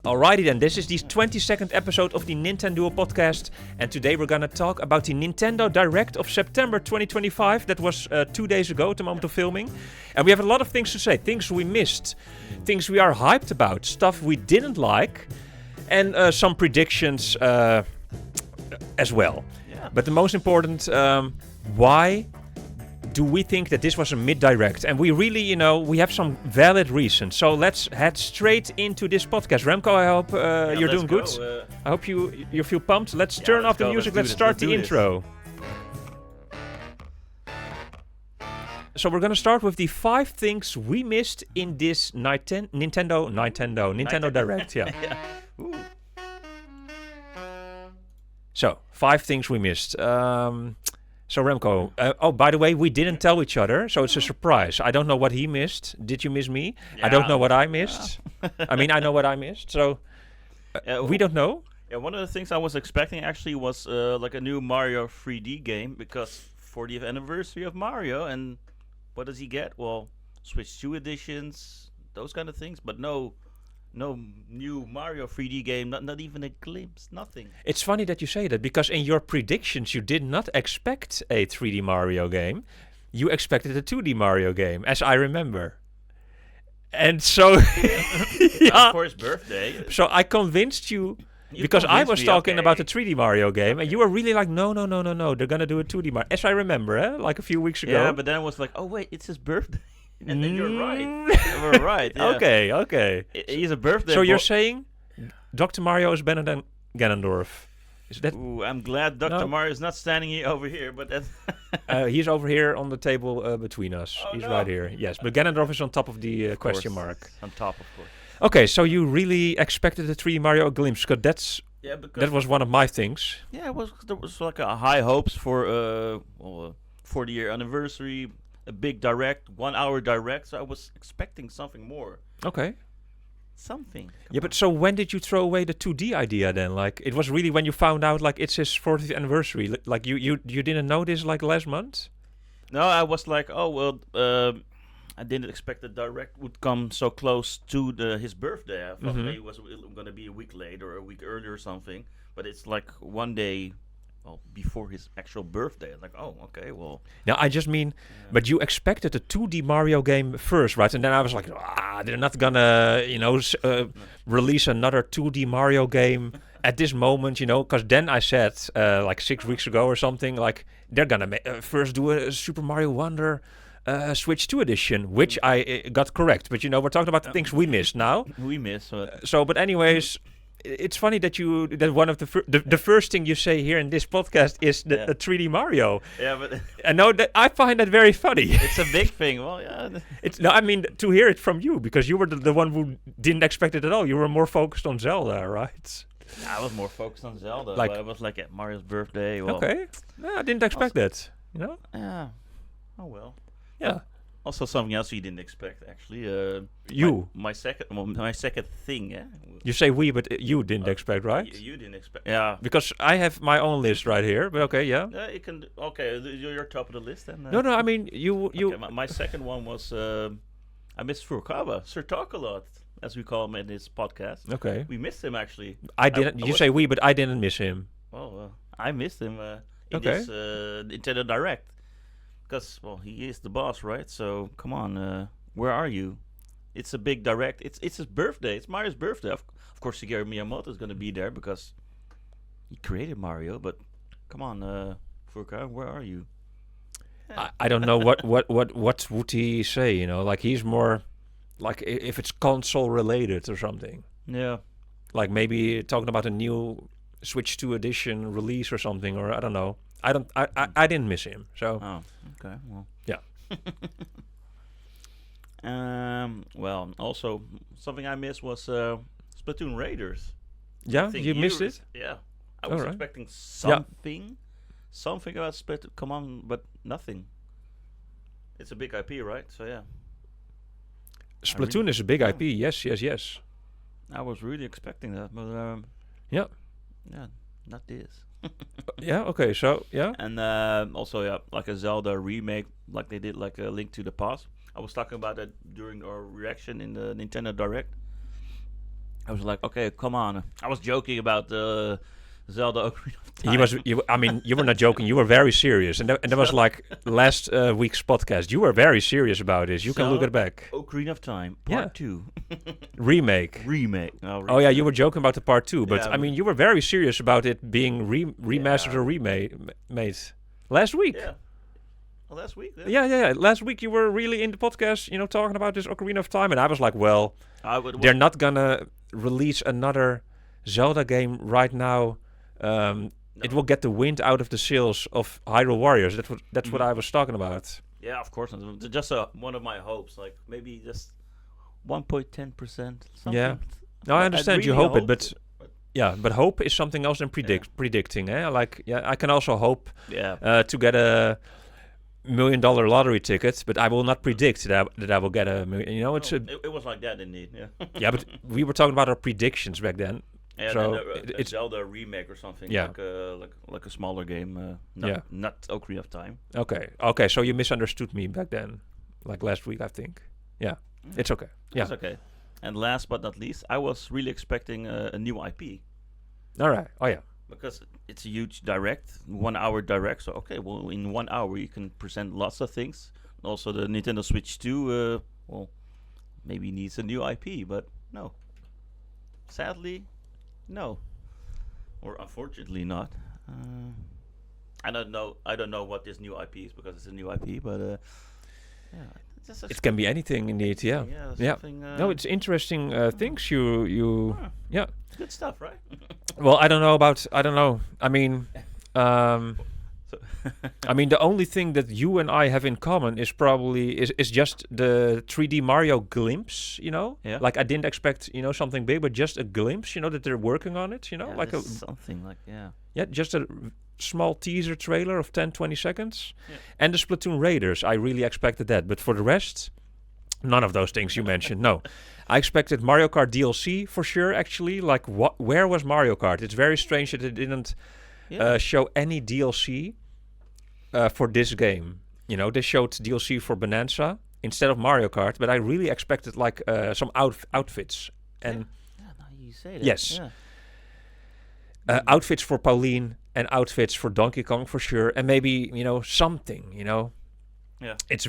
Alrighty then, this is the 22nd episode of the NintenDUO Podcast, and today we're gonna talk about the Nintendo Direct of September 2025. That was 2 days ago at the moment of filming. And we have a lot of things to say, things we missed, things we are hyped about, stuff we didn't like, and some predictions as well. Yeah. But the most important, why do we think that this was a mid-direct? And we really, we have some valid reasons. So let's head straight into this podcast. Remco, I hope you're doing good. I hope you feel pumped. Let's turn off the music. Let's start the intro. So we're going to start with the 5 things we missed in this Nintendo Direct. Yeah. Ooh. So, 5 things we missed. So Remco, by the way, we didn't tell each other, so it's a surprise. I don't know what he missed. Did you miss me? Yeah. I don't know what I missed. Yeah. I mean, I know what I missed, so we don't know. Yeah, one of the things I was expecting actually was like a new Mario 3D game, because 40th anniversary of Mario, and what does he get? Well, Switch 2 editions, those kind of things, but no new Mario 3D game, not even a glimpse, nothing. It's funny that you say that, because in your predictions you did not expect a 3D Mario game. You expected a 2D Mario game, as I remember. And so... yeah. For his birthday. So I convinced you because I was talking about the 3D Mario game, and you were really like, no, they're going to do a 2D Mario. As I remember, like a few weeks ago. Yeah, but then I was like, oh wait, it's his birthday. And then you're right. We're right. Yeah. Okay. He's a birthday. So you're saying Dr. Mario is better than Ganondorf? Is that? Ooh, I'm glad Dr. Mario is not standing over here, but that's he's over here on the table between us. He's right here. Yes, but Ganondorf is on top of the question mark. On top, of course. Okay, so you really expected a 3D Mario glimpse, because that was one of my things. Yeah, there was like a high hopes for a 40-year anniversary. A big direct, 1 hour direct, so I was expecting something more. Okay. Something. Yeah, but so when did you throw away the 2D idea then? Like, it was really when you found out, like, it's his 40th anniversary. Like, you didn't know this, like, last month? No, I was like, I didn't expect the direct would come so close to his birthday. I thought maybe it was going to be a week late or a week earlier or something. But it's like one day... before his actual birthday. Like, oh, okay, well... Now, I just mean... Yeah. But you expected a 2D Mario game first, right? And then I was like, they're not gonna, release another 2D Mario game at this moment, because then I said, like 6 weeks ago or something, like, they're gonna first do a Super Mario Wonder Switch 2 edition, which I got correct. But, we're talking about the things we missed now. We missed. But anyways... It's funny that one of the first thing you say here in this podcast is the 3D Mario. Yeah, but I know that I find that very funny. It's a big thing. Well, yeah. I mean, to hear it from you, because you were the one who didn't expect it at all. You were more focused on Zelda, right? I was more focused on Zelda. Like, but I was like at Mario's birthday. Well, okay. No, I didn't expect that. Yeah. Oh well. Yeah. Also, something else you didn't expect, actually. My second thing, yeah. You say we, but you didn't expect, right? You didn't expect, yeah. Because I have my own list right here, but okay, yeah. You can. Okay, you're top of the list then. No, I mean you. Okay, my second one was I missed Furukawa, Sir Talk-A-Lot, as we call him in this podcast. Okay. We missed him actually. I didn't. You say we, but I didn't miss him. Oh, I missed him in this Nintendo Direct. Because, he is the boss, right? So, come on, where are you? It's a big direct. It's his birthday. It's Mario's birthday. Of course, Shigeru Miyamoto is going to be there because he created Mario. But, come on, Furukawa, where are you? I don't know what would he say, Like, he's more, like, if it's console-related or something. Yeah. Like, maybe talking about a new Switch 2 edition release or something, or I don't know. I didn't miss him, so... Oh, okay, well... Yeah. Well, also, something I missed was Splatoon Raiders. Yeah, you missed it? Yeah. I was expecting something about Splatoon. Come on, but nothing. It's a big IP, right? So, yeah. Splatoon is a big IP, yes. I was really expecting that, but... Yeah, not this. Yeah, okay, so, yeah. And also, like a Zelda remake, like they did, like a Link to the Past. I was talking about that during our reaction in the Nintendo Direct. I was like, okay, come on. I was joking about Zelda Ocarina of Time. You were not joking. You were very serious, and that was like last week's podcast. You were very serious about this. You can look it back. Ocarina of Time Part 2 remake. Oh yeah, you were joking about the Part 2, but I mean, you were very serious about it being remastered or remade last week. Yeah. Well, last week. Yeah. Last week you were really in the podcast, talking about this Ocarina of Time, and I was like, well, they're not gonna release another Zelda game right now. No. It will get the wind out of the sails of Hyrule Warriors. That's what I was talking about. Yeah, of course. Just one of my hopes, like maybe just 1.10%. Yeah. No, I understand you hope it, but but hope is something else than predicting. Like, I can also hope to get a $1 million lottery ticket, but I will not predict that I will get a million. It was like that indeed. Yeah. Yeah, but we were talking about our predictions back then. Yeah, so it's Zelda remake or something. Yeah. like a smaller game. Not Ocarina of Time. Okay. So you misunderstood me back then, like last week, I think. Yeah, it's okay. Yeah, it's okay. And last but not least, I was really expecting a new IP. All right. Oh yeah. Because it's a huge direct, 1 hour direct. So okay, well, in 1 hour you can present lots of things. Also, the Nintendo Switch 2, maybe needs a new IP, but no. Sadly, no. Or unfortunately not. I don't know what this new IP is because it's a new IP, but it can be anything indeed. Yeah. No, it's interesting things you. Yeah. Good stuff, right? Well, I don't know. I mean, the only thing that you and I have in common is probably is just the 3D Mario glimpse. Yeah. Like I didn't expect something big, but just a glimpse. That they're working on it. Like something like just a small teaser trailer of 10-20 seconds, and the Splatoon Raiders. I really expected that, but for the rest, none of those things you mentioned. No. I expected Mario Kart DLC for sure, actually. Like, where was Mario Kart? It's very strange that it didn't show any DLC for this game. They showed DLC for Bonanza instead of Mario Kart, but I really expected, like, some outfits. And now you say that. Yes. Yeah. Outfits for Pauline and outfits for Donkey Kong for sure. And maybe, something, Yeah, it's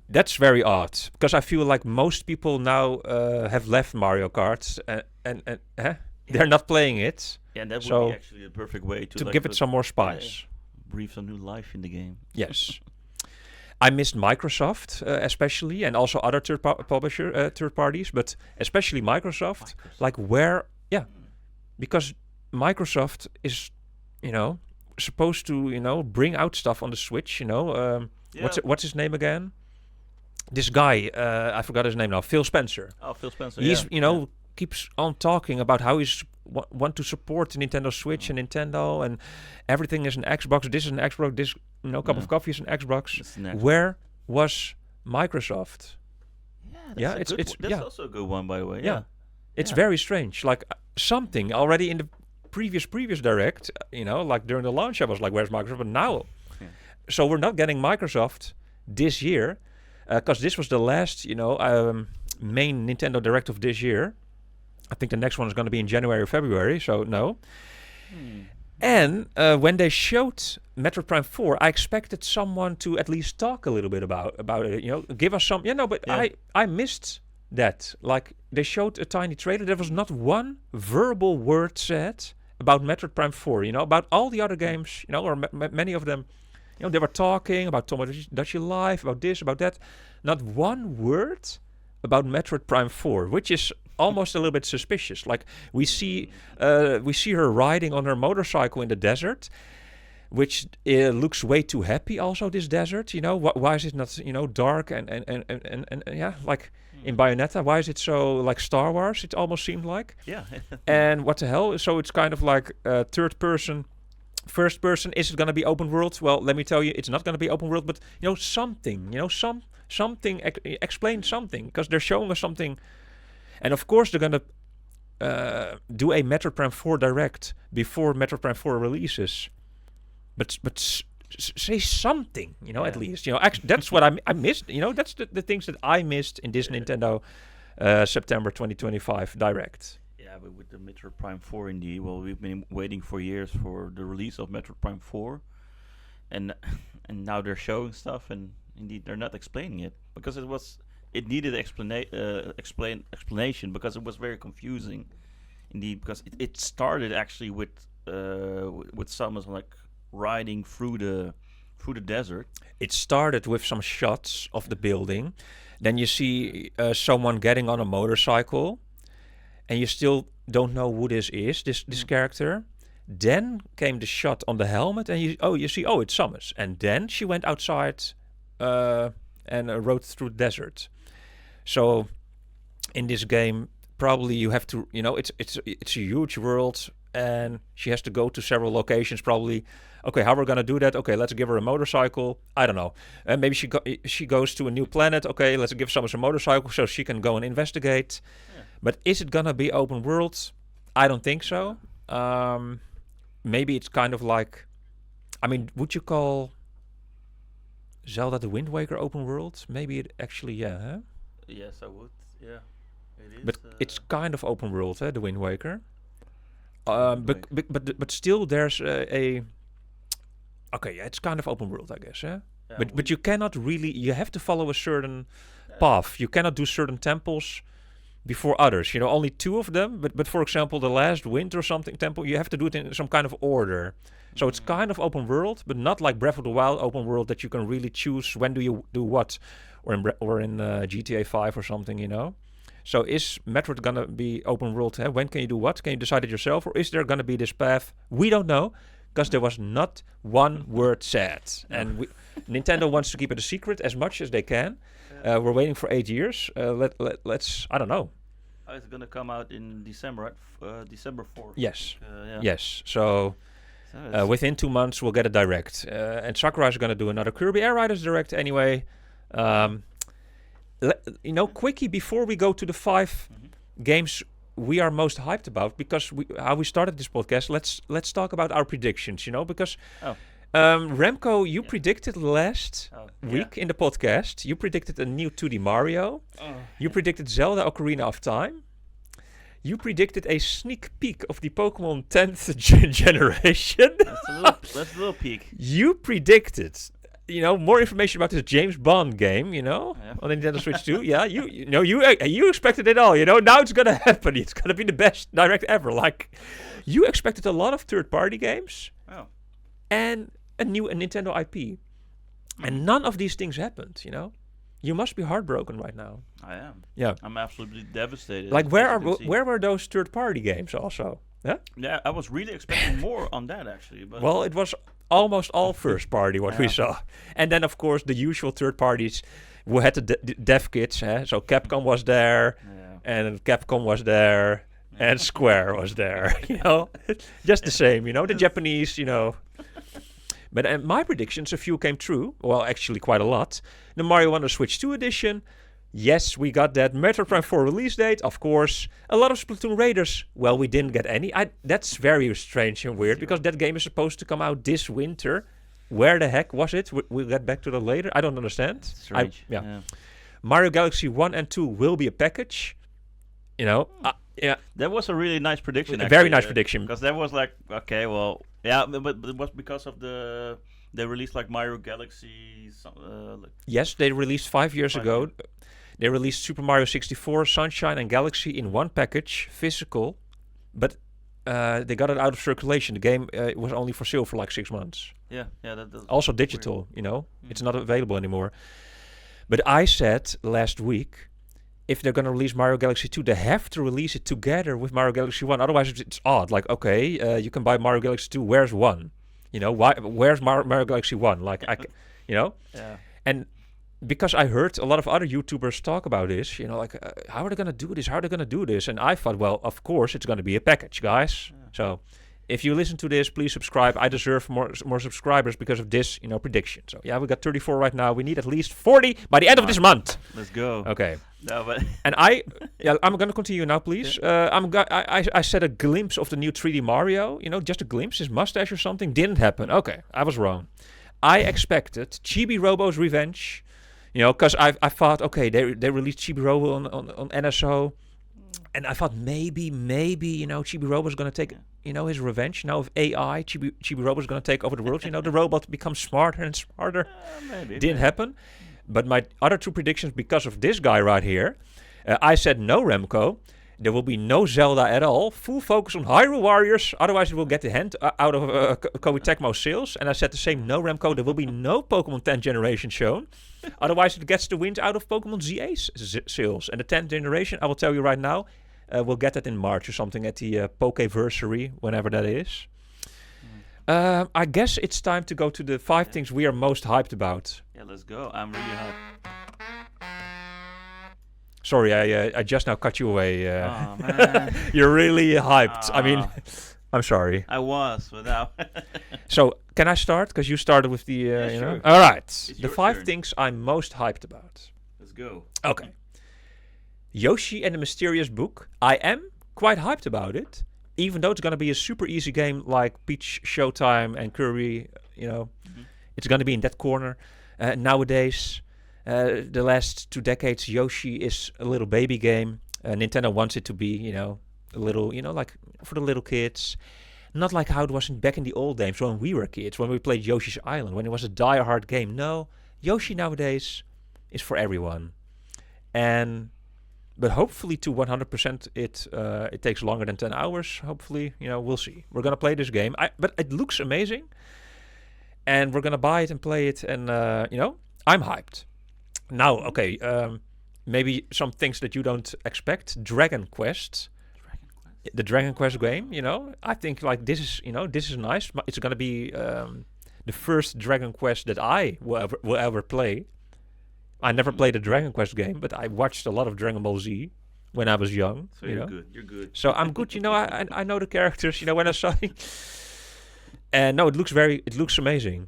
that's very odd because I feel like most people now have left Mario Kart and they're not playing it. Yeah, and that would be actually the perfect way to give it some more spice. Breathe some new life in the game. Yes. I missed Microsoft especially, and also other third parties, but especially Microsoft. Like where? Yeah, because Microsoft is, supposed to, bring out stuff on the Switch. What's his name again? This guy, I forgot his name now. Phil Spencer. Oh, Phil Spencer. He's keeps on talking about how he's want to support the Nintendo Switch and Nintendo, and everything is an Xbox. This is an Xbox. This cup of coffee is an Xbox. Where was Microsoft? Yeah, that's also a good one, by the way. Yeah, it's very strange. Like something already in the previous Direct, like during the launch, I was like, "Where's Microsoft?" But now, so we're not getting Microsoft this year, because this was the last, main Nintendo Direct of this year. I think the next one is going to be in January or February, so no. And when they showed Metroid Prime 4, I expected someone to at least talk a little bit about it, give us some... I missed that. Like, they showed a tiny trailer. There was not one verbal word said about Metroid Prime 4, about all the other games, or many of them. They were talking about Tomodachi Life, about this, about that. Not one word about Metroid Prime 4, which is almost a little bit suspicious. Like we see her riding on her motorcycle in the desert, which looks way too happy. Also, this desert, why is it not dark and like in Bayonetta? Why is it so like Star Wars? It almost seemed like. Yeah. And what the hell? So it's kind of like third person. First person, is it going to be open world? Well, let me tell you, it's not going to be open world, but something, something, explain something, because they're showing us something. And of course, they're going to do a Metroid Prime 4 Direct before Metroid Prime 4 releases. But say something, at least. That's what I missed. That's the things that I missed in this Nintendo September 2025 Direct. Yeah, Yeah, but with the Metroid Prime 4, indeed. Well, we've been waiting for years for the release of Metroid Prime 4, and and now they're showing stuff, and indeed they're not explaining it because it needed explanation because it was very confusing, indeed. Because it started actually with Samus like riding through the desert. It started with some shots of the building. Then you see someone getting on a motorcycle, and you still don't know who this is, this character. Then came the shot on the helmet, and you see, it's Samus. And then she went outside and rode through the desert. So in this game, probably you have to, it's a huge world, and she has to go to several locations. Probably, okay, how we're gonna do that? Okay, let's give her a motorcycle. I don't know. Maybe she goes to a new planet. Okay, let's give Samus a motorcycle so she can go and investigate. Yeah. But is it gonna be open world? I don't think so. Maybe it's kind of like, would you call Zelda the Wind Waker open world? Maybe it actually, yeah. Huh? Yes, I would. Yeah, it is. But it's kind of open world, the Wind Waker. But still, there's okay, yeah, it's kind of open world, I guess. Yeah, but you cannot really. You have to follow a certain path. You cannot do certain temples before others. Only 2 of them. But for example, the last Wind or something temple, you have to do it in some kind of order. So it's kind of open world, but not like Breath of the Wild open world that you can really choose when do you do what, or in GTA 5 or something. So is Metroid gonna be open world? When can you do what? Can you decide it yourself, or is there gonna be this path? We don't know, because there was not one word said, and Nintendo wants to keep it a secret as much as they can. We're waiting for 8 years. Let's. I don't know. It's gonna come out in December, right? December 4th. Yes. Yes. So within 2 months we'll get a direct, and Sakurai is gonna do another Kirby Air Riders direct anyway. Quickie, before we go to the 5 games we are most hyped about, because how we started this podcast, let's talk about our predictions, because Remco, you predicted last week in the podcast, you predicted a new 2D Mario, you predicted Zelda Ocarina of Time, you predicted a sneak peek of the Pokemon 10th generation. That's a little peek. You predicted more information about this James Bond game, on the Nintendo Switch 2. Yeah, you expected it all, Now it's gonna happen. It's gonna be the best direct ever. Like, you expected a lot of third-party games, and a new Nintendo IP, and none of these things happened. You must be heartbroken right now. I am. Yeah, I'm absolutely devastated. Like, where were those third-party games also? Yeah. Yeah, I was really expecting more on that actually. But well, it was almost all first party what we saw, and then of course the usual third parties. We had the dev kits, so Capcom was there, and Capcom was there, and Square was there. Just the same. The Japanese. But my predictions, a few came true. Well, actually quite a lot. The Mario Wonder Switch 2 edition. Yes, we got that. Metroid Prime 4 release date, of course. A lot of Splatoon Raiders. Well, we didn't get any. That's very strange and weird, because that game is supposed to come out this winter. Where the heck was it? We'll get back to that later. I don't understand. Strange. Yeah. Mario Galaxy 1 and 2 will be a package. Yeah. That was a really nice prediction. A very nice prediction. Because that was like, okay, well, yeah, but it was because of they released like Mario Galaxy. Yes, they released 5 years ago. They released Super Mario 64, Sunshine, and Galaxy in one package, physical, but they got it out of circulation. The game was only for sale for like 6 months. Yeah. Also digital, It's not available anymore. But I said last week, if they're going to release Mario Galaxy 2, they have to release it together with Mario Galaxy 1. Otherwise, it's odd. Like, okay, you can buy Mario Galaxy 2. Where's 1? Why? Where's Mario Galaxy 1? Like, Yeah. And because I heard a lot of other YouTubers talk about this, how are they going to do this? How are they going to do this? And I thought, well, of course, it's going to be a package, guys. Yeah. So if you listen to this, please subscribe. I deserve more subscribers because of this, prediction. So yeah, we got 34 right now. We need at least 40 by the end of this month. Let's go. Okay. No, but and I'm going to continue now, please. I said a glimpse of the new 3D Mario. Just a glimpse, his mustache or something. Didn't happen. Okay, I was wrong. I expected Chibi Robo's Revenge. Because I thought, okay, they released Chibi Robo on NSO. And I thought maybe, Chibi Robo's going to take, his revenge. Now with AI, Chibi Robo's going to take over the world. The robot becomes smarter and smarter. Maybe. Didn't happen. But my other two predictions, because of this guy right here, I said no, Remco. There will be no Zelda at all. Full focus on Hyrule Warriors. Otherwise, it will get the hand out of Koei Tecmo sales. And I said the same. No, Remco. There will be no Pokemon 10th generation shown. Otherwise, it gets the wind out of Pokemon ZA sales. And the 10th generation, I will tell you right now, we'll get that in March or something at the Pokeversary, whenever that is. I guess it's time to go to the 5 things we are most hyped about. Yeah, let's go. I'm really hyped. Sorry, I just now cut you away. Oh, man. You're really hyped. I mean, I'm sorry. I was, without. So, can I start? Because you started with the, sure. All right. It's The your 5 turn. things I'm most hyped about. Let's go. Okay. Yoshi and the Mysterious Book. I am quite hyped about it. Even though it's going to be a super easy game like Peach, Showtime, and Kirby, it's going to be in that corner. Nowadays, the last 2 decades, Yoshi is a little baby game. Nintendo wants it to be, a little, like for the little kids. Not like how it was back in the old days when we were kids, when we played Yoshi's Island, when it was a die-hard game. No, Yoshi nowadays is for everyone. But hopefully to 100% it takes longer than 10 hours. Hopefully, we'll see. We're going to play this game. But it looks amazing. And we're going to buy it and play it. And, I'm hyped. Now, okay, maybe some things that you don't expect. Dragon Quest. The Dragon Quest game, I think like this is nice. It's going to be the first Dragon Quest that I will ever play. I never played a Dragon Quest game, but I watched a lot of Dragon Ball Z when I was young. So you're good. You're good. So I'm good. I know the characters. When I saw it. And no, it looks amazing.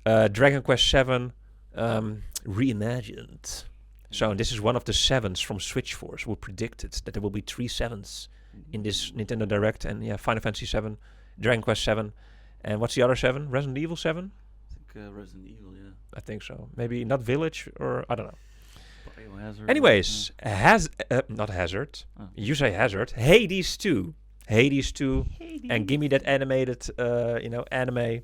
Dragon Quest 7 reimagined. So this is one of the 7s from Switch Force who predicted that there will be 3 7s in this Nintendo Direct. And Final Fantasy 7, Dragon Quest 7, and what's the other 7? Resident Evil 7. I think Resident Evil, yeah. I think so. Maybe not Village, or I don't know. Biohazard. Anyways, not Hazard. Oh. You say Hazard. Hades 2. Hades 2. And give me that animated, anime.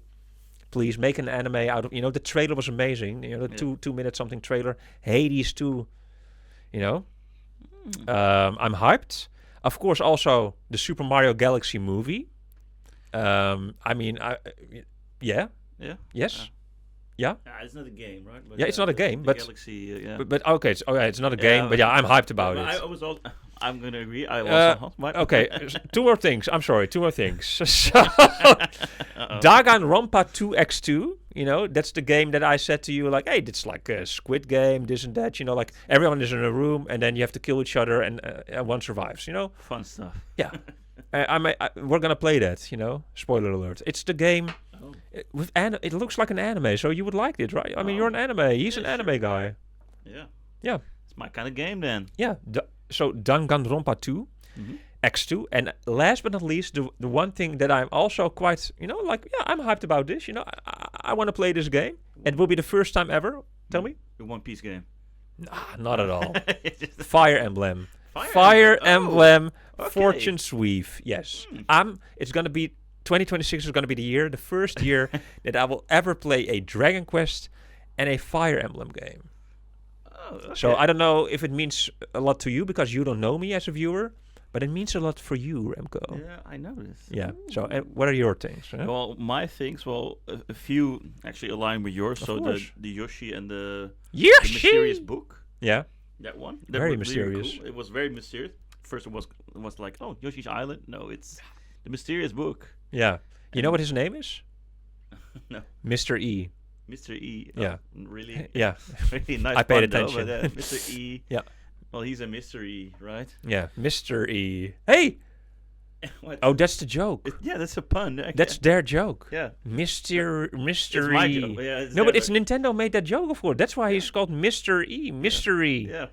Please make an anime out of, the trailer was amazing. The 2-minute something trailer. Hades 2. I'm hyped. Of course, also the Super Mario Galaxy movie. Yeah. Yes. Yeah. It's not a game, right? But, It's not a game, but Galaxy, but okay, it's not a game, but I'm hyped about it. I'm gonna agree. I also okay, 2 more things. I'm sorry, 2 more things. So, Danganronpa 2x2. That's the game that I said to you, like, hey, it's like a Squid Game, this and that. Like everyone is in a room, and then you have to kill each other, and one survives. Fun stuff. Yeah. We're gonna play that. Spoiler alert. It's the game. Oh. It looks like an anime, so you would like it, right? I mean, you're an anime. He's an anime guy. Yeah. Yeah. It's my kind of game then. Yeah. So Danganronpa 2, X2, and last but not least, the one thing that I'm also quite, I'm hyped about this. I want to play this game. It will be the first time ever. Tell me. The One Piece game. Nah, not at all. Fire Emblem. Fire Emblem. Okay. Fortune Sweave. Yes. It's gonna be 2026 is gonna be the first year that I will ever play a Dragon Quest and a Fire Emblem game. Oh, okay. So I don't know if it means a lot to you because you don't know me as a viewer, but it means a lot for you, Remco. Yeah, I know this. Yeah. So what are your things? Huh? Well, my things, a few actually align with yours. Of So course. the Yoshi and the Yoshi! Mysterious Book. Yeah. That one. That Very was mysterious. Really cool. It was very mysterious. First it was like, oh, Yoshi's Island. No, it's the Mysterious Book. Yeah. You know what his name is? No. Mr. E. Mr. E. Yeah. Really? Yeah. Really nice. I paid pun, attention. Though, but, Mr. E. Yeah. Well, he's a mystery, right? Yeah. Mr. E. Hey! What? Oh, that's the joke. Yeah, that's a pun. That's their joke. Yeah. Mystery. It's my joke. Yeah, No, but it's Nintendo made that joke, of course. That's why he's called Mr. E. Mystery. Yeah.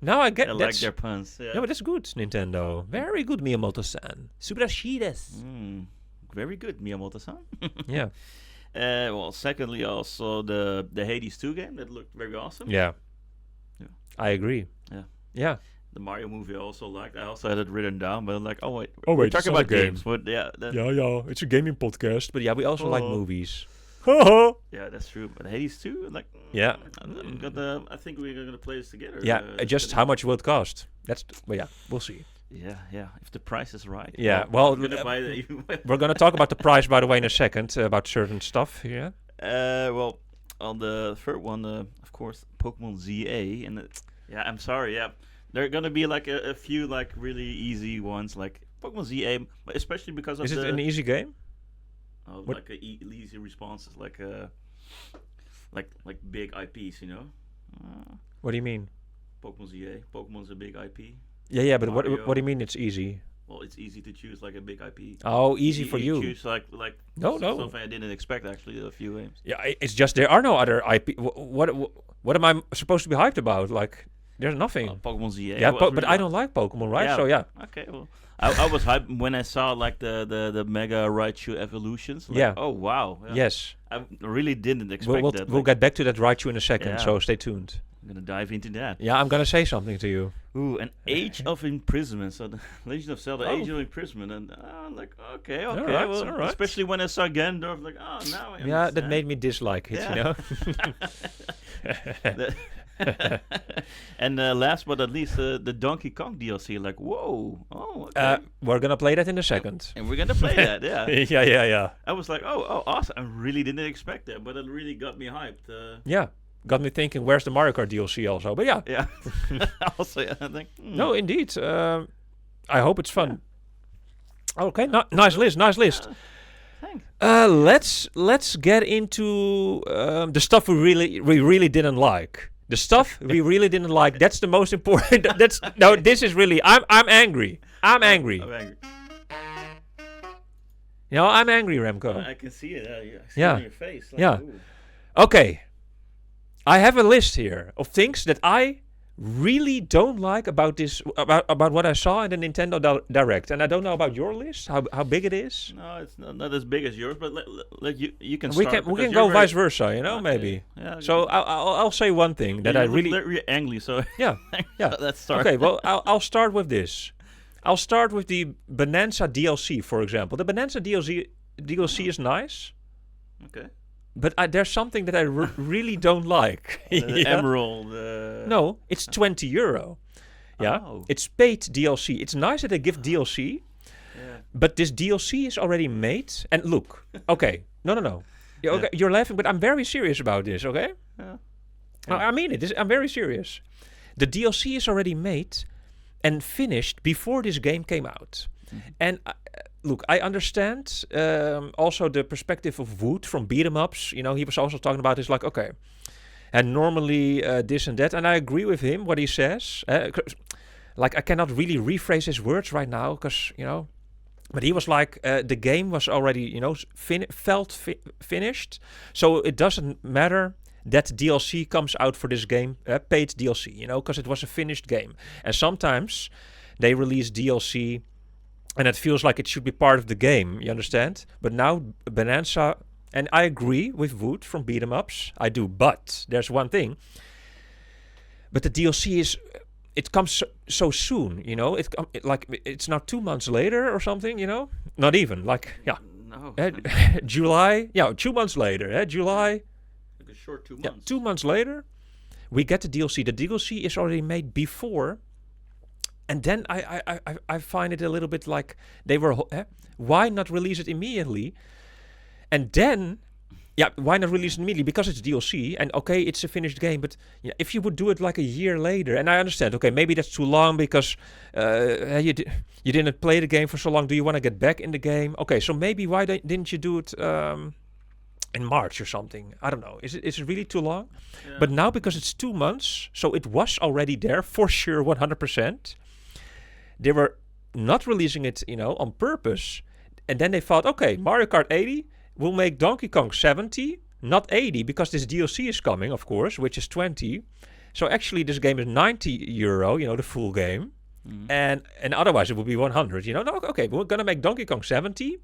Now I get I that. like their puns. Yeah. No, but that's good, Nintendo. Very good, Miyamoto-san. Subarashides. Very good, Miyamoto-san. Yeah. Well, secondly, also the Hades 2 game that looked very awesome. Yeah. Yeah. I agree. Yeah. Yeah. The Mario movie I also liked. I also had it written down, but I'm like, wait, we're it's talking not a about game. games. But yeah, It's a gaming podcast. But yeah, we also like movies. yeah, that's true. But Hades 2, like, Yeah. I think we're gonna play this together. Yeah, just how much will it cost? But yeah, we'll see. Yeah. If the price is right. Yeah, I'm gonna buy the we're gonna talk about the price, by the way, in a second, about certain stuff. Yeah. Well, on the third one, of course, Pokémon ZA, and yeah, I'm sorry, yeah, there are gonna be like a few like really easy ones, like Pokémon ZA, but especially because of Is it an easy game? Like easy responses, like big IPs, you know. What do you mean? Pokémon ZA, Pokémon's a big IP. Yeah, but what Mario. do you mean it's easy? Well, it's easy to choose like a big IP. Oh, easy for you. Choose like No. something I didn't expect actually. A few games. Yeah, it's just there are no other IP. What am I supposed to be hyped about? Like, there's nothing. Pokemon ZA. Yeah, but I don't like Pokemon, right? Yeah. So yeah. Okay, well, I was hyped when I saw like the Mega Raichu evolutions. Like, Yeah. Oh wow. Yeah. Yes. I really didn't expect that. We'll get back to that Raichu in a second. Yeah. So stay tuned. I'm gonna dive into that. Yeah, I'm gonna say something to you. Ooh, an Age of Imprisonment. So the Legend of Zelda, Oh. Age of Imprisonment, and I'm like, okay, All right. especially when I saw Ganondorf, like, oh, now I understand. Yeah, that made me dislike it. Yeah. You know. And last but not least, the Donkey Kong DLC. Like, whoa, oh, okay. We're gonna play that in a second. And we're gonna play that, yeah. Yeah. I was like, oh, awesome! I really didn't expect that, but it really got me hyped. Yeah. Got me thinking, where's the Mario Kart DLC also? But yeah. Yeah. Also, I think. No, indeed. I hope it's fun. Okay, nice list. Thanks. Let's get into the stuff we really didn't like. The stuff we really didn't like. That's the most important. This is really. I'm angry. I'm angry. You know, I'm angry, Remco. I can see it. I see Yeah. it on your face. Like, Yeah. ooh. Okay. I have a list here of things that I really don't like about what I saw in the Nintendo Direct. And I don't know about your list, how big it is. No, it's not as big as yours, but let you can We start. can because go you're vice versa, you know, Okay. maybe. Yeah, So I'll say one thing that I really You're angry, so yeah. let's start. Okay, well I'll start with this. I'll start with the Bonanza DLC, for example. The Bonanza DLC is nice, Okay. but there's something that I really don't like. The Yeah. Emerald. No, it's €20. Yeah, Oh. it's paid DLC. It's nice that they give DLC, Yeah. but this DLC is already made. And look, okay, no. Yeah, okay, you're laughing, but I'm very serious about this. Okay, Yeah. No, I mean it. I'm very serious. The DLC is already made and finished before this game came out. And look, I understand also the perspective of Wood from beat 'em ups. You know, he was also talking about this, like, okay, and normally this and that, and I agree with him what he says. Like, I cannot really rephrase his words right now because but he was like, the game was already finished, so it doesn't matter that DLC comes out for this game, paid DLC, because it was a finished game. And sometimes they release DLC and it feels like it should be part of the game, you understand? But now Bonanza, and I agree with Wood from beat 'em ups, I do, but there's one thing. But the DLC it comes so soon, it's now 2 months later or something, Not even, No. July, 2 months later, July. Like a short 2 months. Yeah, 2 months later, we get the DLC. The DLC is already made before, and then I find it a little bit like they were. Why not release it immediately? And then, why not release it immediately? Because it's DLC, and okay, it's a finished game. But if you would do it like a year later, and I understand, okay, maybe that's too long because you didn't play the game for so long. Do you want to get back in the game? Okay, so maybe why didn't you do it? In March or something. I don't know. Is it really too long? Yeah. But now because it's 2 months, so it was already there for sure, 100%. They were not releasing it, on purpose. And then they thought, okay, Mario Kart 80 will make Donkey Kong 70, not 80, because this DLC is coming, of course, which is 20. So actually this game is €90, the full game. And otherwise it would be 100, No, okay, we're going to make Donkey Kong 70.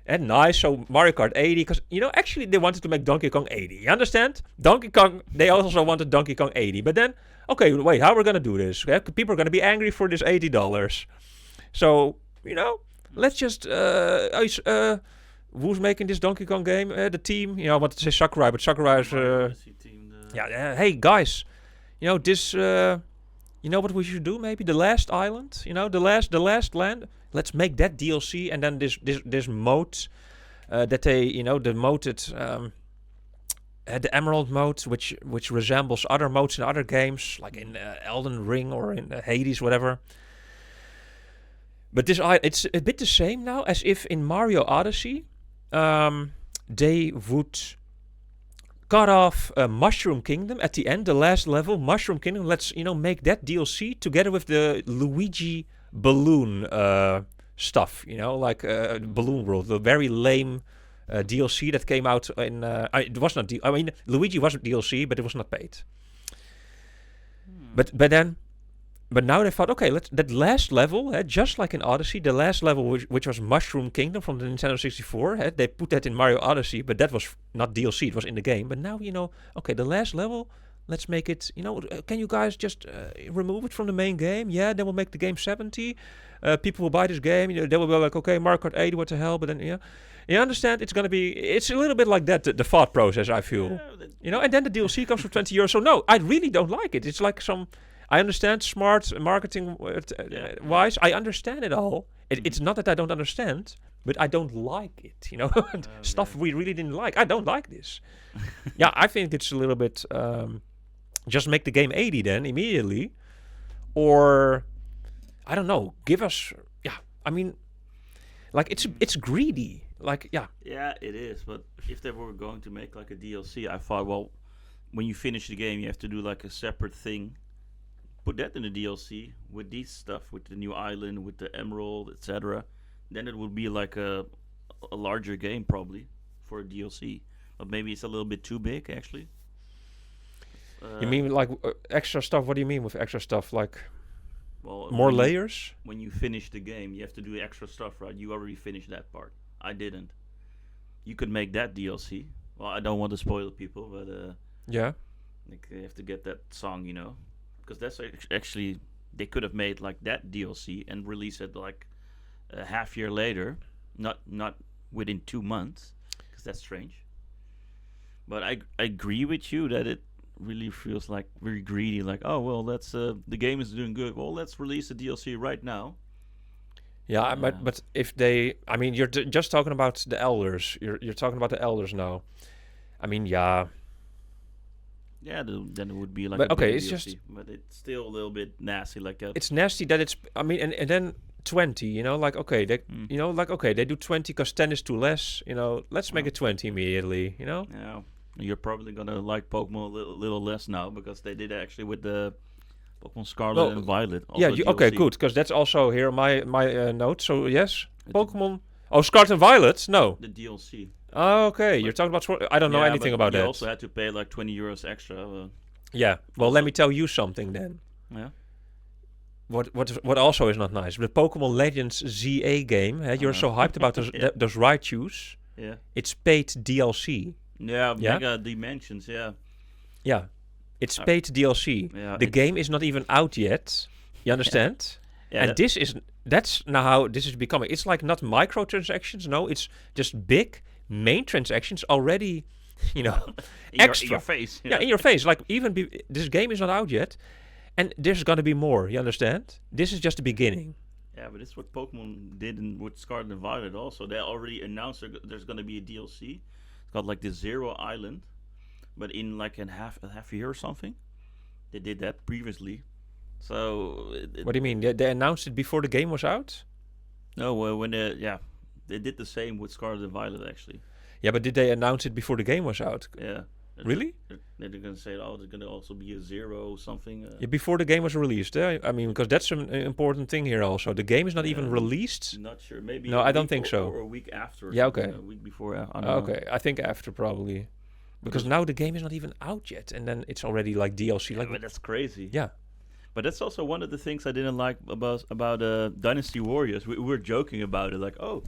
And nice, so Mario Kart 80, because, actually they wanted to make Donkey Kong 80. You understand? Donkey Kong, they also wanted Donkey Kong 80. But then, okay, wait, how are we going to do this? Okay, people are going to be angry for this $80. So, let's just, who's making this Donkey Kong game? The team, I wanted to say Sakurai, but Sakurai's, hey, guys, this, what we should do maybe? The last island, the last land. Let's make that DLC, and then this mode that they, the moated, the Emerald mode, which resembles other modes in other games, like in Elden Ring or in Hades, whatever. But it's a bit the same now as if in Mario Odyssey, they would cut off Mushroom Kingdom at the end, the last level, Mushroom Kingdom. Let's make that DLC together with the Luigi balloon stuff, like Balloon World, the very lame DLC that came out in. It was not. Luigi was DLC, but it was not paid. But now they thought, okay, that last level, just like in Odyssey, the last level which was Mushroom Kingdom from the Nintendo 64, they put that in Mario Odyssey, but that was not DLC, it was in the game. But now, okay, the last level, let's make it, can you guys just remove it from the main game? Yeah, then we'll make the game 70. People will buy this game, they will be like, okay, Mario Kart 80, what the hell? But then, you understand, it's a little bit like that, the thought process, I feel. And then the DLC comes for €20. So no, I really don't like it. It's like I understand smart marketing wise. I understand it all. It's not that I don't understand, but I don't like it. Stuff we really didn't like. I don't like this. Yeah, I think it's a little bit. Just make the game 80 then immediately, or I don't know. Give us. Yeah, I mean, like it's greedy. Like yeah. Yeah, it is. But if they were going to make like a DLC, I thought, well, when you finish the game, you have to do like a separate thing. Put that in the DLC with these stuff, with the new island, with the emerald, etc. Then it would be like a larger game probably for a DLC. But maybe it's a little bit too big actually. You mean like extra stuff? What do you mean with extra stuff? Like well, more layers? When you finish the game, you have to do extra stuff, right? You already finished that part. I didn't. You could make that DLC. Well, I don't want to spoil people, but yeah, like they have to get that song, because that's actually they could have made like that DLC and release it like a half year later, not within 2 months, because that's strange. But I agree with you that it really feels like very greedy. Like, oh well, that's the game is doing good. Well, let's release the DLC right now. Yeah, but if they, I mean, you're just talking about the elders. You're talking about the elders now. I mean, yeah. Yeah, then it would be like. But a okay, it's DLC, just. But it's still a little bit nasty, like that. It's nasty that it's. I mean, and then 20. Like okay, they they do 20 because 10 is too less. Let's make it 20 immediately. Yeah, you're probably gonna like Pokemon a little less now because they did actually with the Pokemon Scarlet and Violet. Yeah, okay, good, because that's also here my note. So yes, Pokemon. Oh, Scarlet and Violet? No. The DLC. Oh, okay, you're talking about. I don't know anything about that. You also had to pay like €20 extra. Yeah. Well, let me tell you something then. Yeah. What also is not nice. The Pokémon Legends ZA game. You're so hyped about those Raichus. Yeah. It's paid DLC. Yeah. Mega Dimensions. Yeah. Yeah. It's paid DLC. Yeah, the game is not even out yet. You understand? Yeah. And that's now how this is becoming. It's like not microtransactions. No, it's just big main transactions already. Extra. In your face. Yeah, in your face. Like even this game is not out yet, and there's gonna be more. You understand? This is just the beginning. Yeah, but it's what Pokemon did with Scarlet and Violet also. They already announced there's gonna be a DLC. It's called like the Zero Island, but in like a half a year or something. They did that previously. So what do you mean? They announced it before the game was out? No, when they did the same with Scarlet and Violet actually. Yeah, but did they announce it before the game was out? Yeah. Really? They're gonna say, oh, there's gonna also be a Zero something. Yeah, before the game was released. I mean, because that's an important thing here. Also, the game is not even released. Not sure. Maybe. No, I don't think so. Or a week after. Yeah. Okay. A week before. I don't know. I think after probably. Because now the game is not even out yet, and then it's already like DLC. Yeah, but that's crazy. Yeah. But that's also one of the things I didn't like about Dynasty Warriors. We were joking about it, like, oh,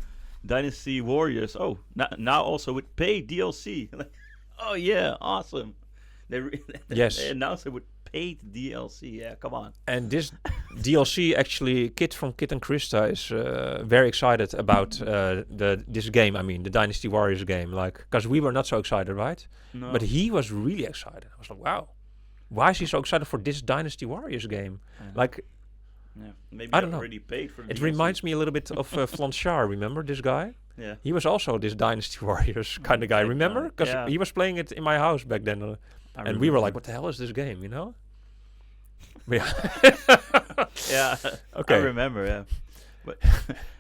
Dynasty Warriors. Oh, now also with paid DLC. Like, oh yeah, awesome. Yes. They announced it with paid DLC. Yeah, come on. And this DLC actually, Kit from Kit and Krista is very excited about this game. I mean, the Dynasty Warriors game, like, because we were not so excited, right? No. But he was really excited. I was like, wow, why is he so excited for this Dynasty Warriors game? Like, yeah, maybe I don't know. already paid for. It DLC. reminds me a little bit of Flanchar. Remember this guy? Yeah. He was also this Dynasty Warriors kind of guy. Like, Remember? Because yeah. he was playing it in my house back then, and we were like, "What the hell is this game?" You know? Yeah. Yeah. Okay. I remember. Yeah.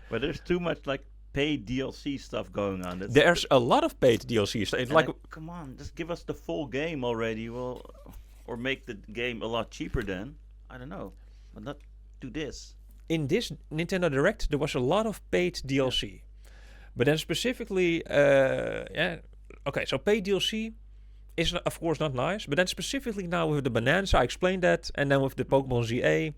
But there's too much like paid DLC stuff going on. There's a lot of paid DLCs. It's like, come on, just give us the full game already. Well, or make the game a lot cheaper then. I don't know, but not do this. in this Nintendo Direct, there was a lot of paid DLC. But then specifically, okay, so paid DLC is of course not nice. But then specifically now with the Bonanza, I explained that, and then with the Pokémon ZA,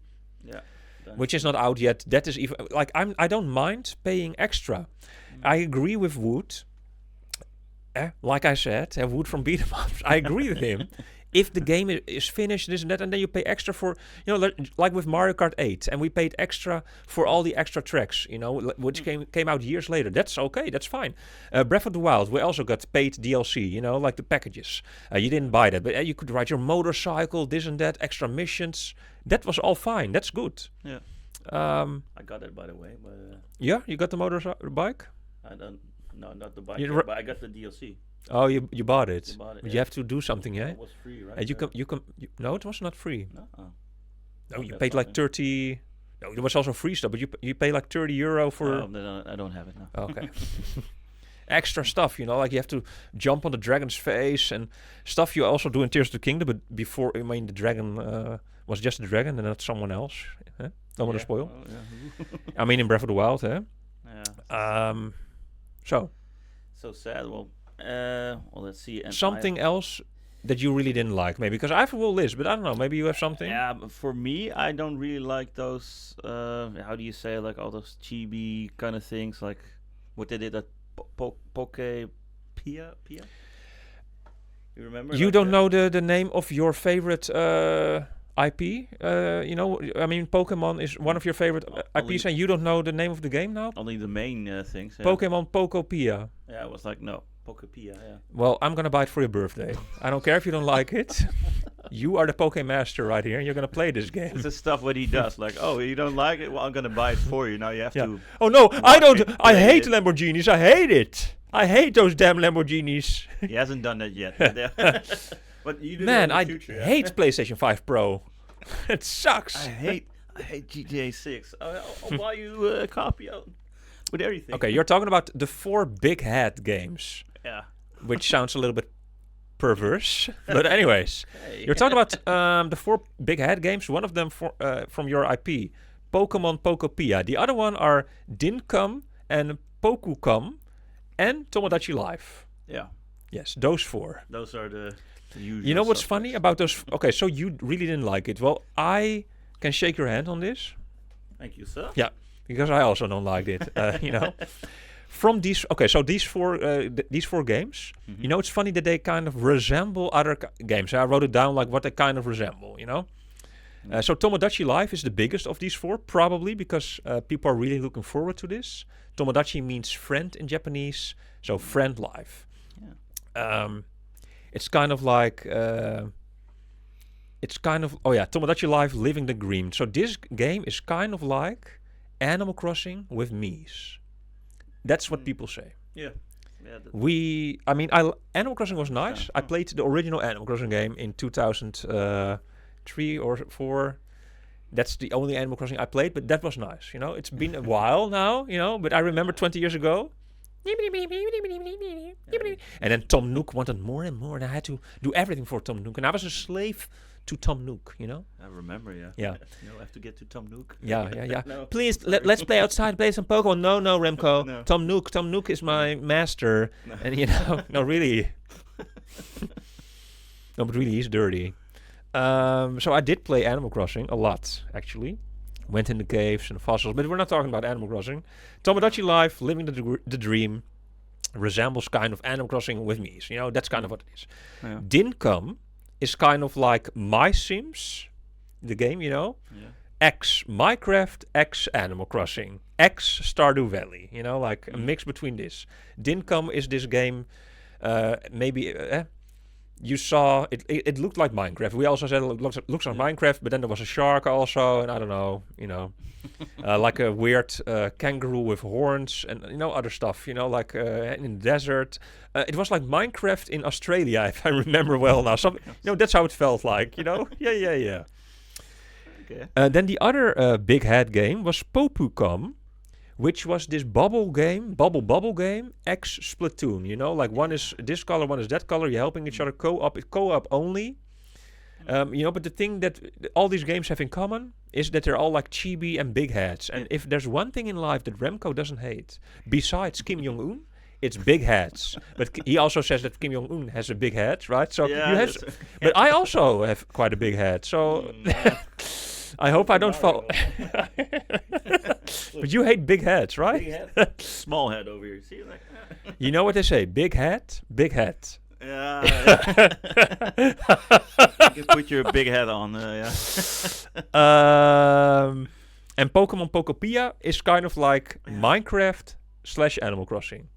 which is not out yet, that is even like I don't mind paying extra. I agree with Wood. Like I said, Wood from Beat 'em Ups. I agree with him. If the game is finished, this and that, and then you pay extra for, like with Mario Kart 8, and we paid extra for all the extra tracks, which came out years later. That's okay, that's fine. Breath of the Wild, we also got paid DLC, like the packages. You didn't buy that, but you could ride your motorcycle, this and that, extra missions. That was all fine. That's good. Yeah. I got it, by the way. But, yeah, you got the motorbike? No, not the bike, but I got the DLC. Oh, you bought it. But you have to do something, yeah? It was free, right? And no, it was not free. No, no, you paid like 30. No, there was also free stuff, but you pay like €30 for. No, I don't have it now. Okay. Extra stuff, like you have to jump on the dragon's face and stuff you also do in Tears of the Kingdom. But before, the dragon was just a dragon and not someone else. Don't want to spoil. Yeah. In Breath of the Wild, Yeah. So sad. Well, let's see. And something else that you really didn't like, maybe, because I have a whole list, but I don't know. Maybe you have something. Yeah, but for me, I don't really like those. How do you say, like all those chibi kind of things, like what they did at Pia. You remember? You like don't know the name of your favorite IP? Pokemon is one of your favorite IPs, and you don't know the name of the game now? Only the main things. Yeah. Pokemon Pokopia. Yeah, it was like, no, Pokopia, yeah. Well, I'm going to buy it for your birthday. I don't care if you don't like it. You are the Pokemaster right here, and you're going to play this game. It's the stuff what he does. Like, oh, you don't like it? Well, I'm going to buy it for you. Now you have to... Oh, no, I don't. I hate Lamborghinis. I hate it. I hate those damn Lamborghinis. He hasn't done that yet. But you do. Man, I hate PlayStation 5 Pro. It sucks. I hate GTA 6. I'll buy you a copy out with everything. Okay, you're talking about the 4 big head games. Yeah. Which sounds a little bit perverse. But anyways, you're talking about the 4 big head games. One of them from your IP, Pokemon Pokopia. The other one are Dincum and Pokukam and Tomodachi Life. Yeah. Yes, those 4. Those are the usual. You know what's funny about those? Okay, so you really didn't like it. Well, I can shake your hand on this. Thank you, sir. Yeah, because I also don't like it. From these, okay, so these 4 games. Mm-hmm. It's funny that they kind of resemble other games. I wrote it down like what they kind of resemble. Mm-hmm. So Tomodachi Life is the biggest of these 4, probably because people are really looking forward to this. Tomodachi means friend in Japanese, so friend life. Yeah. It's kind of like, Tomodachi Life Living the Dream. So this game is kind of like Animal Crossing with Mii's. That's what people say. Yeah. Animal Crossing was nice. I played the original Animal Crossing game in 2003 or 4. That's the only Animal Crossing I played, but that was nice. It's been a while now, but I remember 20 years ago. And then Tom Nook wanted more and more, and I had to do everything for Tom Nook, and I was a slave to Tom Nook. I remember, yeah. Yeah. I have to get to Tom Nook. Yeah. No. Please let's play outside, play some Pokemon. No, Remco. No. Tom Nook is my master, and no, really. No, but really, he's dirty. So I did play Animal Crossing a lot, actually. went in the caves and the fossils. But we're not talking about Animal Crossing. Tomodachi Life, living the dream, resembles kind of Animal Crossing with Mies. You know, that's kind of what it is. Yeah. Dincome is kind of like My Sims, the game, you know. Yeah. X Minecraft, X Animal Crossing, X Stardew Valley. You know, like a mix between this. Dincome is this game. You saw it. It looked like Minecraft. We also said it looks like Minecraft, but then there was a shark also, and I don't know. You know, like a weird kangaroo with horns, and you know other stuff. You know, like in the desert. It was like Minecraft in Australia, if I remember well now. That's how it felt like. You know, yeah. Okay. Then the other big head game was Popucom, which was this bubble game, X Splatoon. You know, like one is this color, one is that color. You're helping each other co-op only. You know, but the thing that all these games have in common is that they're all like chibi and big heads. And if there's one thing in life that Remco doesn't hate, besides Kim Jong-un, it's big heads. But he also says that Kim Jong-un has a big head, right? So but I also have quite a big head. So I hope I don't fall. But you hate big heads, right? Big head. Small head over here. See, like. You know what they say? Big head, big head. Yeah. You can put your big head on. Yeah. And Pokemon Pokopia is kind of like Minecraft / Animal Crossing.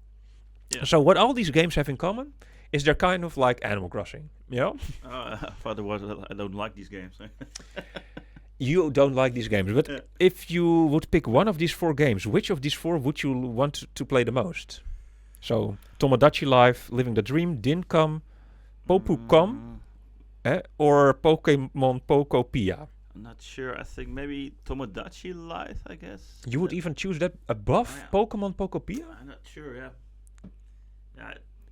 Yeah. So what all these games have in common is they're kind of like Animal Crossing. You know? I thought it was. I don't like these games. You don't like these games, but if you would pick one of these 4 games, which of these 4 would you want to play the most? So, Tomodachi Life, Living the Dream, Dincome, Popucom, or Pokemon Pokopia? I'm not sure. I think maybe Tomodachi Life, I guess. You would even choose that above Pokemon Pokopia? I'm not sure, yeah.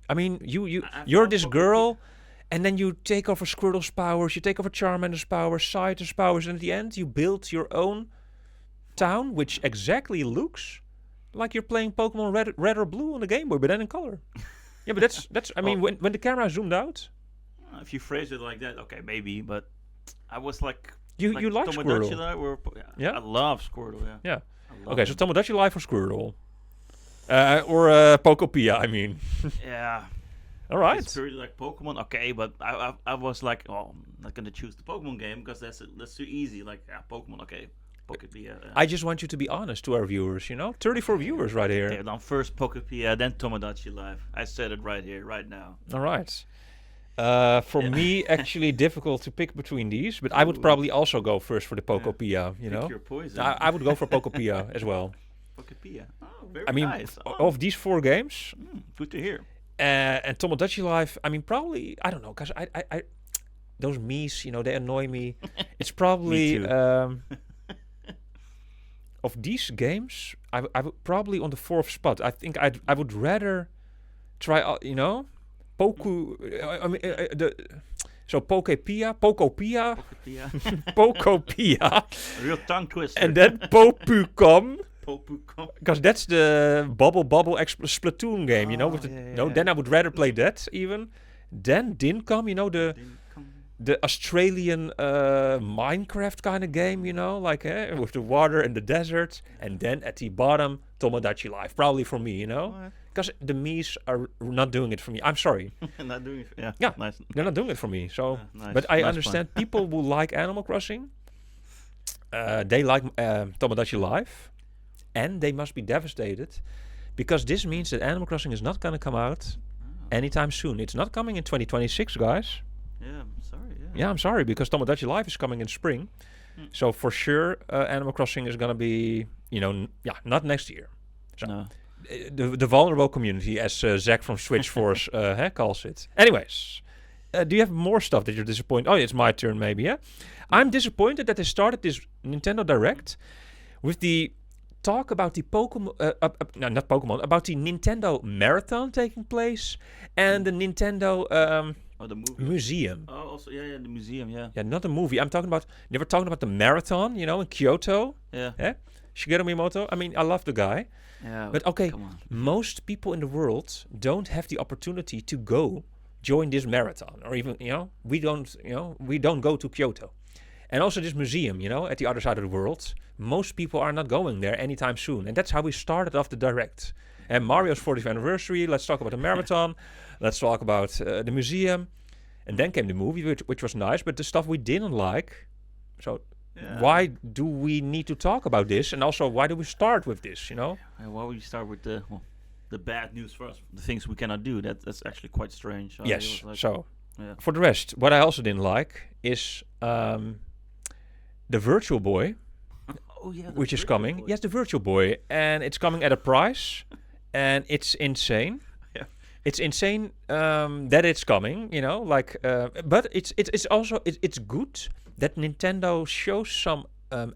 I mean, you're this girl, and then you take over Squirtle's powers, you take over Charmander's powers, Scyther's powers, and at the end you build your own town, which exactly looks like you're playing Pokemon Red or Blue on the Game Boy, but then in color. Yeah, but that's. I mean, when the camera zoomed out. If you phrase it like that, okay, maybe. But I was like, you like Squirtle? Yeah, I love Squirtle. Yeah. Okay, so Tomodachi Life or Squirtle, or Pokopia. I mean. Yeah. All right. It's really like Pokemon, okay, but I was like, oh, I'm not gonna choose the Pokemon game because that's too easy. Like, Pokemon, okay. Pokepia. I just want you to be honest to our viewers, you know? 34 viewers right here. Okay, then first Pokepia, then Tomodachi Life. I said it right here, right now. All right. For me, actually difficult to pick between these, but I would probably also go first for the Pokopia, you know? Pick your poison. I would go for Pokopia as well. Pokepia. Oh, very I mean, nice. Of these 4 games... Good to hear. And Tomodachi Life, I mean, probably, I don't know, because I those Mies, you know, they annoy me. It's probably... Me too. Of these games, I would probably on the 4th spot. I think I would rather try, you know, Pokopia, Pokopia, real tongue twister. and then Popucom, because that's the bubble Splatoon game, you know. Then I would rather play that even. Then Dincome, you know, the Australian Minecraft kind of game, you know, like with the water and the desert. And then at the bottom, Tomodachi Life, probably for me, you know, because the Mies are not doing it for me. I'm sorry. Not doing it. Yeah, nice. They're not doing it for me. So, nice, but I nice understand people who like Animal Crossing. They like Tomodachi Life, and they must be devastated because this means that Animal Crossing is not going to come out anytime soon. It's not coming in 2026, guys. Yeah, I'm sorry. Yeah, I'm sorry, because Tomodachi Life is coming in spring. So for sure, Animal Crossing is going to be, you know, not next year. So No. The vulnerable community, as Zach from Switch Force calls it. Anyways, do you have more stuff that you're disappointed? Oh, it's my turn maybe, yeah? I'm disappointed that they started this Nintendo Direct with the talk about the Pokemon, not Pokemon, about the Nintendo Marathon taking place and the Nintendo... the movie. Museum. Oh, also, the museum, yeah. Yeah, not the movie. They were talking about the marathon, you know, in Kyoto. Yeah. Shigeru Miyamoto. I mean, I love the guy. Yeah. But okay, come on. most people in the world don't have the opportunity to go join this marathon, or even, you know, we don't go to Kyoto. And also this museum, at the other side of the world. Most people are not going there anytime soon. And that's how we started off the Direct. And Mario's 40th anniversary, let's talk about the marathon. Let's talk about the museum. And then came the movie, which was nice. But the stuff we didn't like. So why do we need to talk about this? And also, why do we start with this, Why would you start with the bad news first? The things we cannot do. That's actually quite strange. Yes, for the rest, what I also didn't like is the Virtual Boy, which is coming. Boy. Yes, the Virtual Boy. And it's coming at a price, and it's insane. Yeah. It's insane that it's coming, but it's also it's good that Nintendo shows some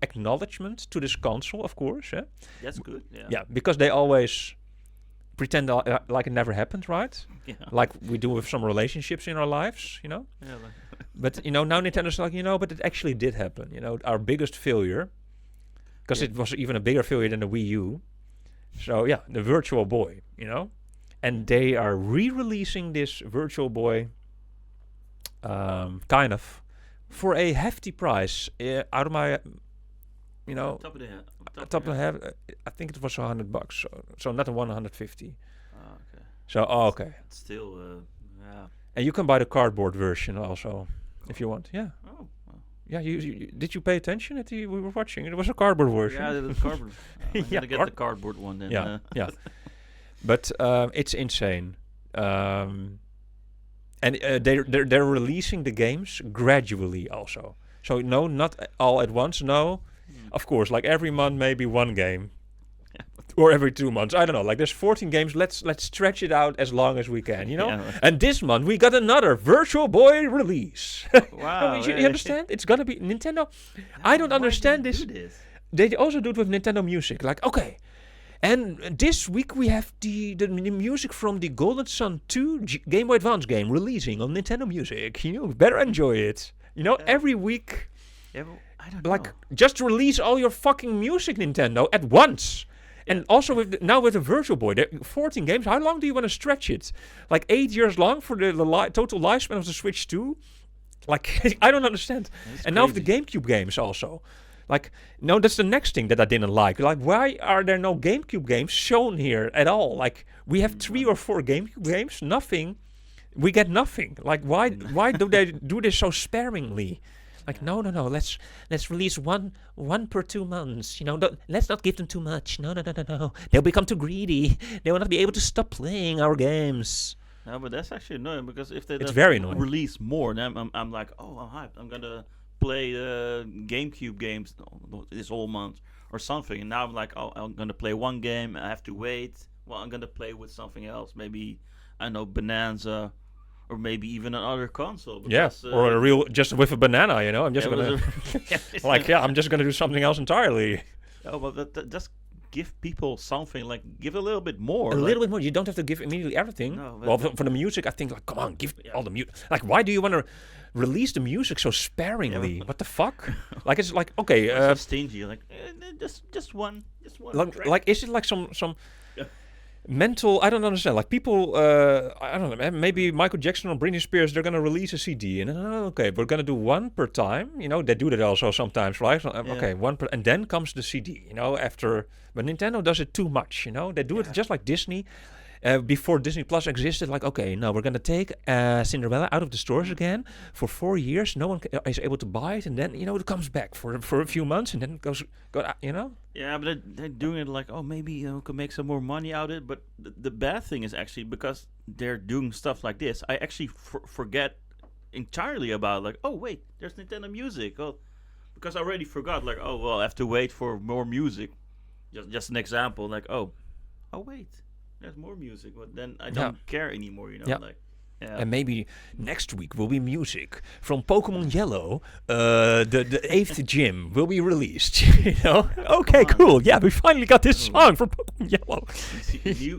acknowledgement to this console, of course. That's good. Yeah. Yeah, because they always pretend like it never happened, right? Yeah. Like we do with some relationships in our lives, Yeah. But now Nintendo's like, but it actually did happen. Our biggest failure, because it was even a bigger failure than the Wii U. So yeah, the Virtual Boy, and they are re-releasing this Virtual Boy, kind of, for a hefty price. Out of my, top of the head. Top of the head, I think it was $100. So not 150. Okay. So okay. Still, yeah. And you can buy the cardboard version also, if you want. Yeah. Oh. Yeah. You did you pay attention at we were watching? It was a cardboard version. Yeah, the cardboard. I'm gonna get the cardboard one then. Yeah. Yeah. But it's insane. And they're releasing the games gradually also. So no, not all at once. No. Of course, like every month, maybe one game, or every 2 months. I don't know. Like there's 14 games. Let's stretch it out as long as we can, Yeah. And this month we got another Virtual Boy release. Wow! You understand? It's gonna be Nintendo. I don't understand this. They also do it with Nintendo Music. Like okay, and this week we have the music from the Golden Sun 2 Game Boy Advance game releasing on Nintendo Music. Better enjoy it. Every week. Yeah, well, I don't know. Just release all your fucking music, Nintendo, at once. And also with the Virtual Boy, 14 games. How long do you want to stretch it? Like 8 years long for the total lifespan of the Switch 2? Like I don't understand. That's and crazy. Now with the GameCube games also. Like no, that's the next thing that I didn't like. Like why are there no GameCube games shown here at all? Like we have 3 or 4 GameCube games, nothing. We get nothing. Like why do they do this so sparingly? Like no, let's release one per 2 months. Let's not give them too much. No. They'll become too greedy. They will not be able to stop playing our games. No, but that's actually annoying because if they release more, then I'm like, oh, I'm hyped. I'm gonna play GameCube games this whole month or something. And now I'm like, oh, I'm gonna play one game. I have to wait. Well, I'm gonna play with something else. Maybe I know Bonanza. Or maybe even another console. Because, or just with a banana, I'm just gonna I'm just gonna do something else entirely. Oh, but just give people something. Like give a little bit more. A little bit more. You don't have to give immediately everything. No, well, for the music, I think come on, give all the music. Like, why do you want to release the music so sparingly? What the fuck? Like it's like okay, so stingy. Like just one. Like is it like some mental, I don't understand. Like people, I don't know. Maybe Michael Jackson or Britney Spears, they're gonna release a CD, and okay, we're gonna do one per time. They do that also sometimes, right? Okay, one per, and then comes the CD. After, but Nintendo does it too much. They do it just like Disney. Before Disney Plus existed, like, okay, no, we're going to take Cinderella out of the stores again for 4 years. No one is able to buy it. And then, it comes back for a few months and then it goes Yeah, but they're doing it like, oh, maybe we can make some more money out of it. But the bad thing is actually because they're doing stuff like this, I actually forget entirely about, like, oh, wait, there's Nintendo Music. Oh, because I already forgot, like, oh, well, I have to wait for more music. Just an example, like, oh, wait. There's more music, but then I don't care anymore, like. Yeah. And maybe next week will be music from Pokémon Yellow. The 8th gym will be released. Okay, cool. Yeah, we finally got this song from Pokémon Yellow.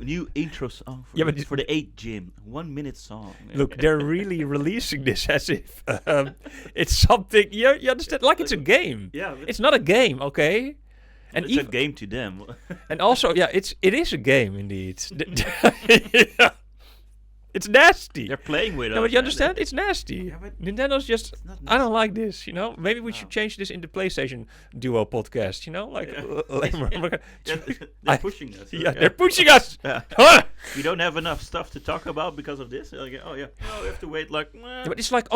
new intro song for the 8th gym. 1 minute song. Look, they're really releasing this as if it's something. You understand? Like it's a game. Yeah, it's not a game. Okay. And it's a game to them. And also, it is a game indeed. It's nasty. They're playing with us. No, but you understand? It's nasty. Yeah, but Nintendo's just. it's not I don't nasty. like this. Maybe we should change this in the PlayStation Duo podcast. They're pushing us. Yeah, they're pushing us. Yeah. Huh? We don't have enough stuff to talk about because of this. Like, oh yeah, no, we have to wait like. Yeah, but it's like,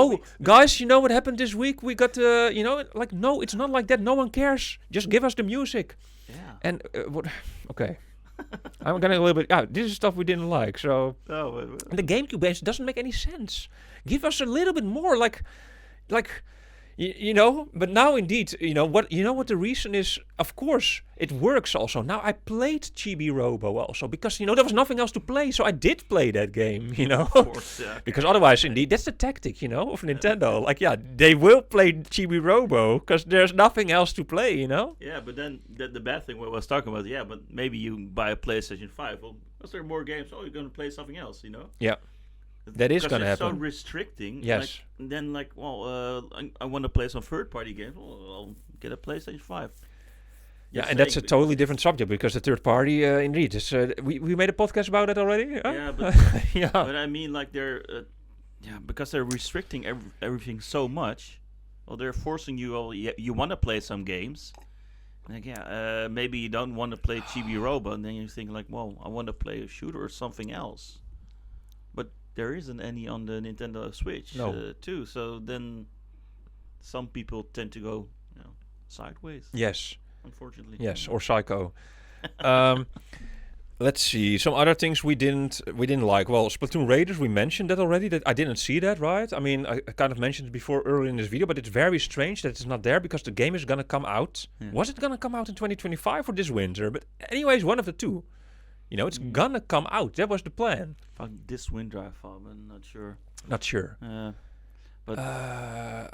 guys, what happened this week? We got, no, it's not like that. No one cares. Just give us the music. Yeah. And what? Okay. I'm getting a little bit. This is stuff we didn't like. So and the GameCube games doesn't make any sense. Give us a little bit more, like. But now indeed, what the reason is. Of course, it works also. Now I played Chibi Robo also because there was nothing else to play, so I did play that game. Of course, yeah. Because otherwise, indeed, that's the tactic, of Nintendo. They will play Chibi Robo because there's nothing else to play. Yeah, but then the bad thing we was talking about. Yeah, but maybe you buy a PlayStation 5. Well, is there more games? Oh, you're gonna play something else. Yeah. That is going to happen. It's so restricting. Yes. Then I want to play some third-party games. Well, I'll get a PlayStation 5. Yeah, and that's a totally different subject because the third party, indeed, is, we made a podcast about that already. Yeah, but yeah. But I mean, they're because they're restricting everything so much. Well, they're forcing you. Well, you want to play some games. Maybe you don't want to play Chibi Robo, and then you think well, I want to play a shooter or something else. But there isn't any on the Nintendo Switch too. So then some people tend to go sideways. Yes. Unfortunately. Yes, or Psycho. Let's see. Some other things we didn't like. Well, Splatoon Raiders, we mentioned that already. That I didn't see that, right? I mean, I kind of mentioned it before earlier in this video, but it's very strange that it's not there because the game is gonna come out. Yeah. Was it gonna come out in 2025 or this winter? But anyways, one of the two. It's gonna come out. That was the plan. This winter, I thought, but not sure. Not sure. But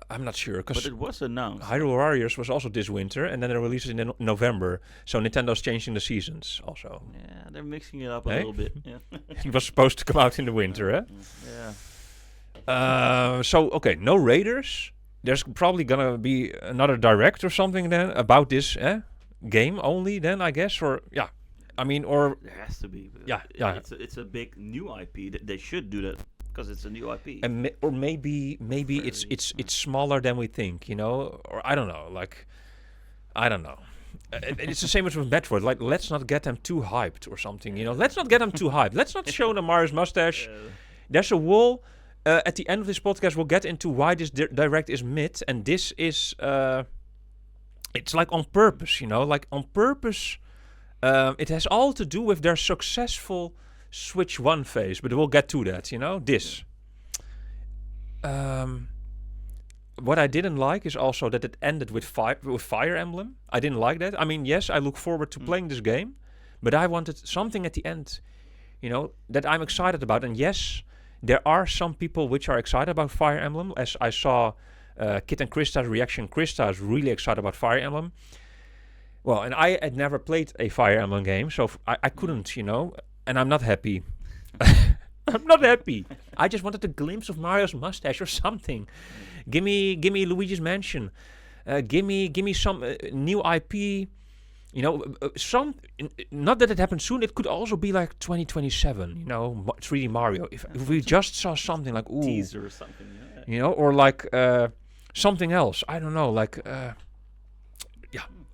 I'm not sure but it was announced. Hyrule Warriors was also this winter, and then they released it in November. So Nintendo's changing the seasons also. Yeah, they're mixing it up a little bit. Yeah. It was supposed to come out in the winter, eh? Yeah. No Raiders. There's probably gonna be another direct or something then about this game only. Then I guess, or yeah. I mean, or there has to be. Yeah. It's a big new IP. They should do that because it's a new IP. And or maybe it's smaller than we think, or I don't know. I don't know. It's the same as with Metroid. Let's not get them too hyped or something. Let's not get them too hyped. Let's not show them Mario's mustache. There's a wall. At the end of this podcast, we'll get into why this direct is mid, and this is it's on purpose. On purpose. It has all to do with their successful Switch 1 phase, but we'll get to that, this. What I didn't like is also that it ended with Fire Emblem. I didn't like that. I mean, yes, I look forward to playing this game, but I wanted something at the end, that I'm excited about. And yes, there are some people which are excited about Fire Emblem, as I saw Kit and Krista's reaction. Krista is really excited about Fire Emblem. Well, and I had never played a Fire Emblem game, so I couldn't, and I'm not happy. I'm not happy. I just wanted a glimpse of Mario's mustache or something. Give me Luigi's Mansion. Give me some new IP. Some. Not that it happens soon. It could also be 2027. 3D Mario. If we just saw something ooh, teaser or something. Yeah. Or something else. I don't know.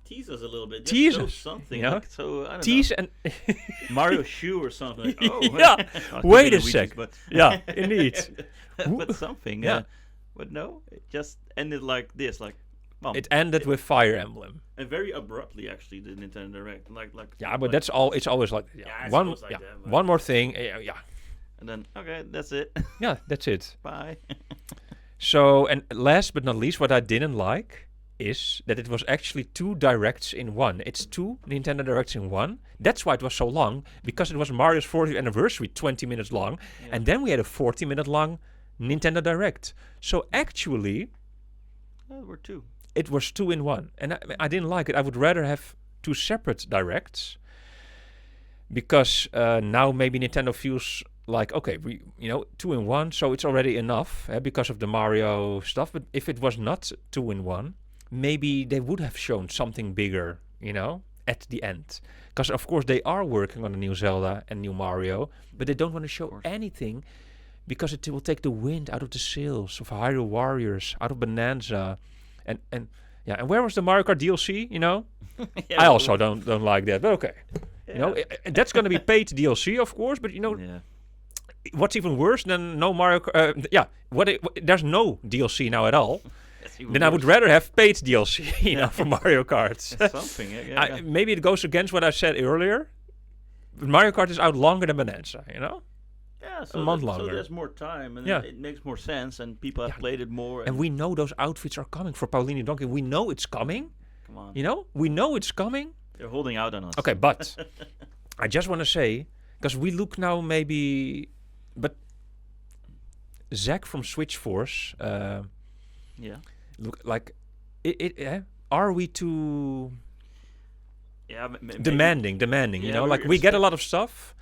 Tease us a little bit. Tease us something. I don't tease know. And Mario shoe or something. Yeah. Wait a sec. But yeah, indeed. But something. Yeah. But no, it just ended like this. It ended with Fire Emblem. And very abruptly, actually, the Nintendo Direct. Yeah, but that's all. It's always one more thing. Yeah. And then that's it. Yeah, that's it. Bye. So, and last but not least, what I didn't like is that it was actually 2 directs in one. It's 2 Nintendo Directs in one. That's why it was so long, because it was Mario's 40th anniversary, 20 minutes long, and then we had a 40-minute long Nintendo Direct. So actually, we're 2. It was 2 in one, and I didn't like it. I would rather have 2 separate directs, because now maybe Nintendo feels like, okay, we 2 in 1, so it's already enough because of the Mario stuff. But if it was not 2 in 1, maybe they would have shown something bigger, at the end. Because, of course, they are working on a new Zelda and new Mario, but they don't want to show anything because it will take the wind out of the sails of Hyrule Warriors, out of Bonanza, and where was the Mario Kart DLC? You know, I also don't like that, but okay. Yeah. You know, that's going to be paid DLC, of course, but you know, what's even worse than no Mario Kart? There's no DLC now at all. Then I would rather have paid DLC, you know, for Mario Kart. Something, maybe it goes against what I said earlier. But Mario Kart is out longer than Bonanza, you know? Yeah, so a month longer. So there's more time, and it makes more sense, and people have played it more. And we know those outfits are coming for Pauline Donkey. We know it's coming. Come on. You know? We know it's coming. They're holding out on us. Okay, but I just want to say, because we look now maybe... But Zach from Switch Force... Look, like... are we too... Yeah, demanding, you know? Like, we get a lot of stuff...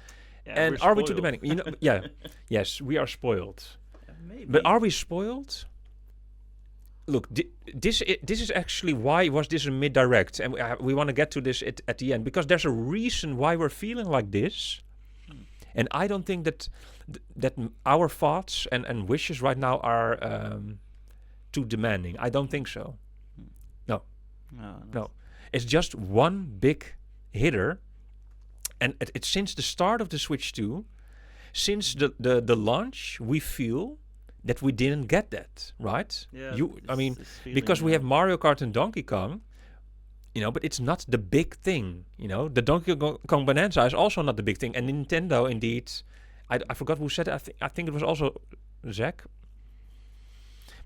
and are we too demanding? You know, yes, we are spoiled. Maybe. But are we spoiled? Look, this is actually why was this a mid-direct, and we want to get to this at the end, because there's a reason why we're feeling like this, and I don't think that our thoughts and wishes right now are too demanding. I don't think so. No. It's just one big hitter. And it's since the start of the Switch 2, since the launch, we feel that we didn't get that, right? Yeah. Because we have Mario Kart and Donkey Kong, you know, but it's not the big thing, you know. The Donkey Kong Bonanza is also not the big thing. And Nintendo, indeed, I forgot who said it. I think it was also Zach.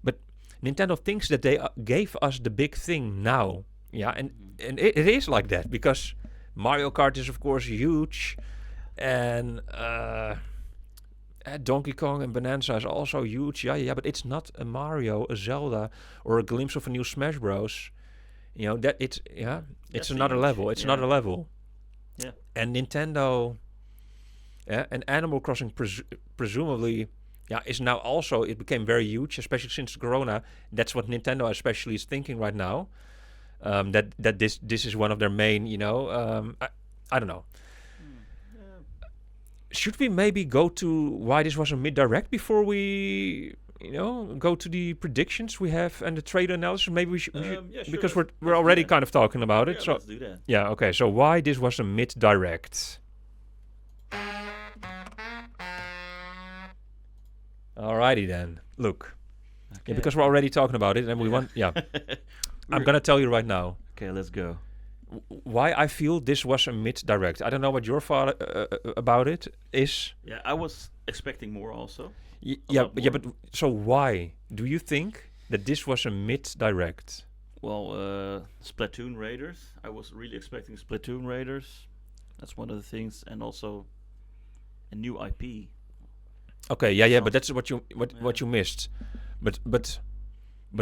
But Nintendo thinks that they gave us the big thing now. Yeah, and it is like that, because... Mario Kart is, of course, huge, and Donkey Kong and Bonanza is also huge. Yeah, but it's not a Mario, a Zelda, or a glimpse of a new Smash Bros. You know, that it's another level. It's another level. Yeah. And Nintendo, and Animal Crossing presumably, is now also, it became very huge, especially since Corona. That's what Nintendo especially is thinking right now. That this is one of their main, you know, I don't know. Should we maybe go to why this was a mid-direct before we, you know, go to the predictions we have and the trailer analysis? Maybe we should sure, because we're already kind of talking about it. Yeah, So let's do that. yeah, okay. So why this was a mid-direct? Alrighty then. Look, because we're already talking about it, and we want, I'm gonna tell you right now. Okay, let's go. Why I feel this was a mid-direct. I don't know what your thought about it is. Yeah, I was expecting more also. But so why do you think that this was a mid-direct? Well, Splatoon Raiders. I was really expecting Splatoon Raiders. That's one of the things, and also a new IP. Okay, but that's what you missed. But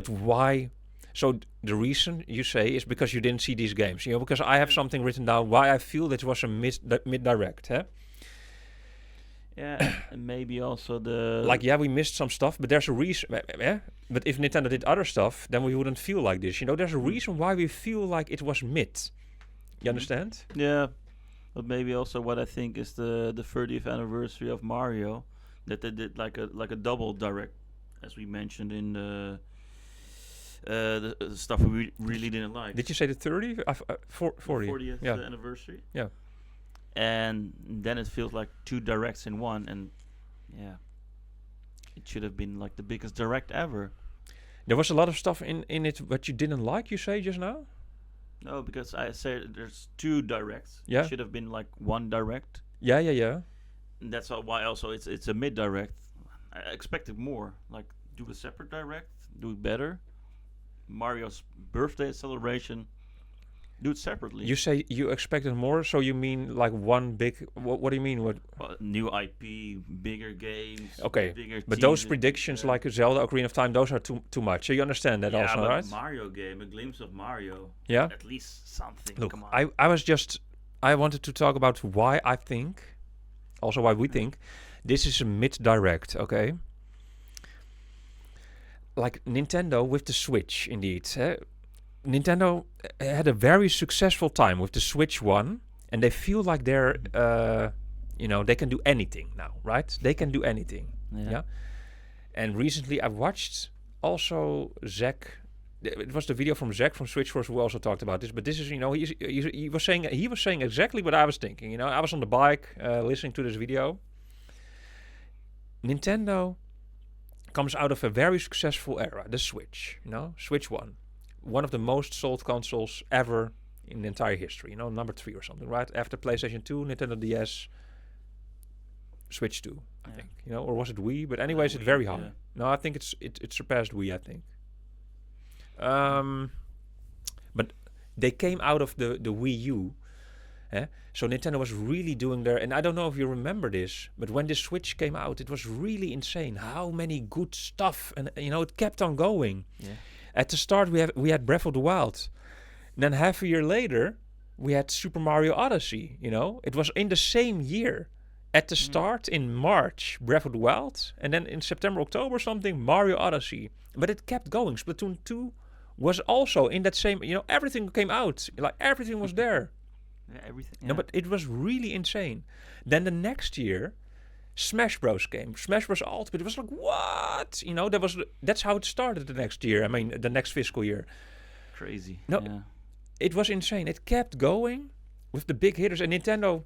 why? So the reason you say is because you didn't see these games, you know. Because I have something written down why I feel that it was a mid-direct, huh? Yeah, and maybe also the we missed some stuff, but there's a reason. But if Nintendo did other stuff, then we wouldn't feel like this. You know, there's a reason why we feel like it was mid. You understand? Yeah, but maybe also what I think is the 30th anniversary of Mario, that they did like a double direct, as we mentioned in the stuff we really didn't like. Did you say the 30? 40? 40th anniversary. Yeah. And then it feels like two directs in one, and it should have been like the biggest direct ever. There was a lot of stuff in it that you didn't like, you say just now? No, because I said there's two directs. Yeah. It should have been like one direct. Yeah. And that's why also it's a mid direct. I expected more. Like, do a separate direct, do it better. Mario's birthday celebration, do it separately. You say you expected more, so you mean like one big... What do you mean? What? New IP, bigger games, okay, bigger but those predictions like Zelda, Ocarina of Time, those are too much. So you understand that also, but right? Mario game, a glimpse of Mario. Yeah? At least something. Look, come on. I wanted to talk about why I think, also why we think, this is a mid-direct, okay? Like Nintendo with the Switch, indeed. Nintendo had a very successful time with the Switch 1, and they feel like they're, they can do anything now, right? They can do anything. Yeah. Yeah. And recently I watched also Zach. It was the video from Zach from Switchforce who also talked about this. But this is, he was saying exactly what I was thinking. I was on the bike listening to this video. Nintendo comes out of a very successful era, the Switch. Switch 1 of the most sold consoles ever in the entire history. Number 3 or something, right? After PlayStation 2, Nintendo DS, Switch 2, I think. Or was it Wii? But anyways, it's very high. Yeah. No, I think it surpassed Wii, I think. But they came out of the Wii U. So Nintendo was really doing their... And I don't know if you remember this, but when the Switch came out, it was really insane how many good stuff. And, it kept on going. Yeah. At the start, we had Breath of the Wild. And then half a year later, we had Super Mario Odyssey, It was in the same year. At the start, in March, Breath of the Wild. And then in September, October, something, Mario Odyssey. But it kept going. Splatoon 2 was also in that same... everything came out. Like, everything was there. Yeah, everything. Yeah. No, but it was really insane. Then the next year, Smash Bros came. Smash Bros Ultimate. It was like, what? That's how it started the next year. I mean, the next fiscal year. Crazy. No, Yeah. it was insane. It kept going with the big hitters. And Nintendo,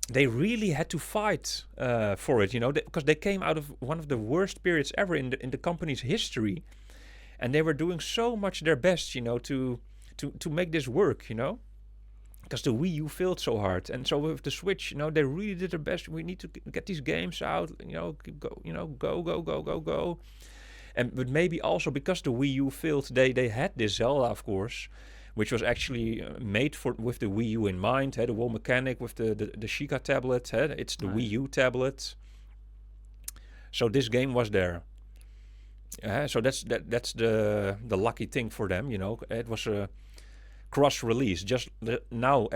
they really had to fight for it, because they came out of one of the worst periods ever in the company's history. And they were doing so much their best, to make this work, Because the Wii U failed so hard, and so with the Switch, they really did their best. We need to get these games out, go. But maybe also because the Wii U failed, they had this Zelda, of course, which was actually made with the Wii U in mind. The whole mechanic with the Sheikah tablet. It's the Wii U tablet. So this game was there. So that's the lucky thing for them. It was a cross-release. Just now,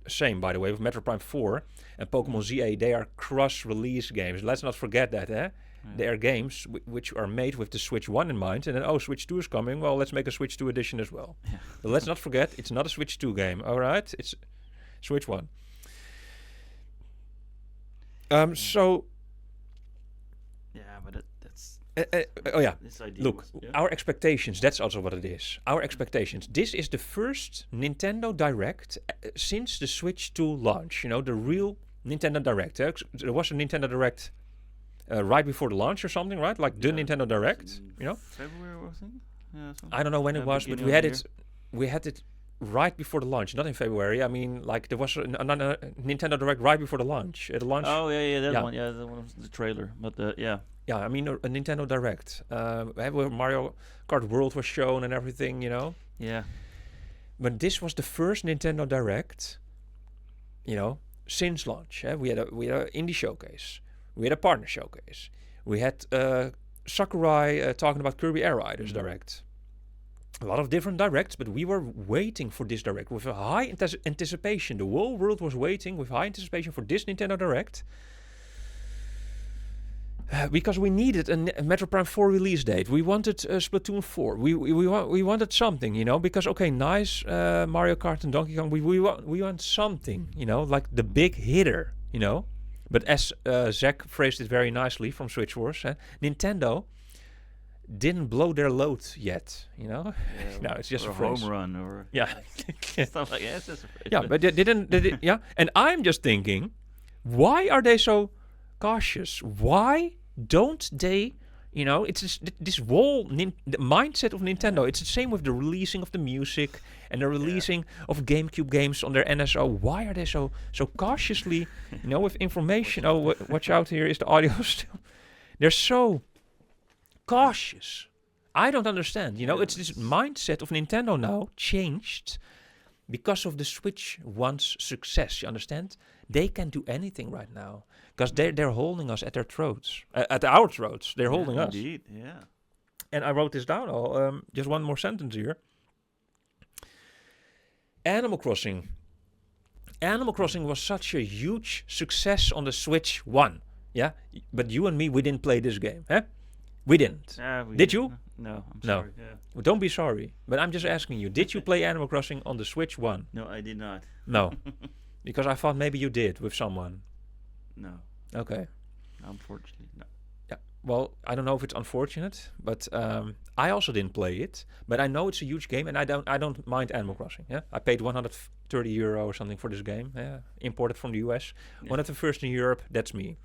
same by the way with Metroid Prime 4 and Pokémon ZA. They are cross-release games. Let's not forget that. They are games which are made with the Switch 1 in mind, and then Switch 2 is coming. Well, let's make a Switch 2 edition as well. Yeah. But let's not forget, it's not a Switch 2 game. All right, it's Switch 1. So. Yeah, but that's. This idea. Look, our expectations. That's also what it is. Our expectations. This is the first Nintendo Direct since the Switch 2 launch. The real Nintendo Direct. There was a Nintendo Direct right before the launch or something, right? Like the Nintendo Direct. February or something. Yeah, I don't know when it was, but we had it. We had it right before the launch, not in February. I mean, like there was another Nintendo Direct right before the launch. At the launch. Oh that one. Yeah, that one was the trailer. But yeah. Yeah, I mean a Nintendo Direct. Where Mario Kart World was shown and everything, Yeah. But this was the first Nintendo Direct, since launch. We had an indie showcase. We had a partner showcase. We had Sakurai talking about Kirby Air Riders Direct. A lot of different directs, but we were waiting for this Direct with a high anticipation. The whole world was waiting with high anticipation for this Nintendo Direct. Because we needed a Metro Prime 4 release date. We wanted Splatoon 4. We wanted something, because, okay, nice, Mario Kart and Donkey Kong. We want something, like the big hitter, But as Zach phrased it very nicely from Switch Wars, Nintendo didn't blow their load yet, No, it's just or a phrase. Home run or stuff like that. It's just a phrase. Yeah, but they didn't. Yeah, and I'm just thinking, why are they so cautious? Why don't they? It's just this whole the mindset of Nintendo. It's the same with the releasing of the music and the releasing of GameCube games on their NSO. Why are they so cautiously, with information? Watch out! Here is the audio still. They're so cautious. I don't understand. It's this mindset of Nintendo now changed because of the Switch 1's success. You understand? They can do anything right now because they're holding us at their throats, at our throats. They're holding us. Indeed, yeah. And I wrote this down. Just one more sentence here. Animal Crossing. Animal Crossing was such a huge success on the Switch 1. Yeah, but you and me, we didn't play this game, huh? We didn't. Did you? No, I'm No. sorry. Yeah. Well, don't be sorry. But I'm just asking you, did you play Animal Crossing on the Switch 1? No, I did not. No. Because I thought maybe you did with someone. No, Okay. unfortunately, no. Yeah. Well, I don't know if it's unfortunate, but I also didn't play it. But I know it's a huge game, and I don't mind Animal Crossing. Yeah, I paid 130 euro or something for this game. Yeah, imported from the US. Yeah. One of the first in Europe. That's me.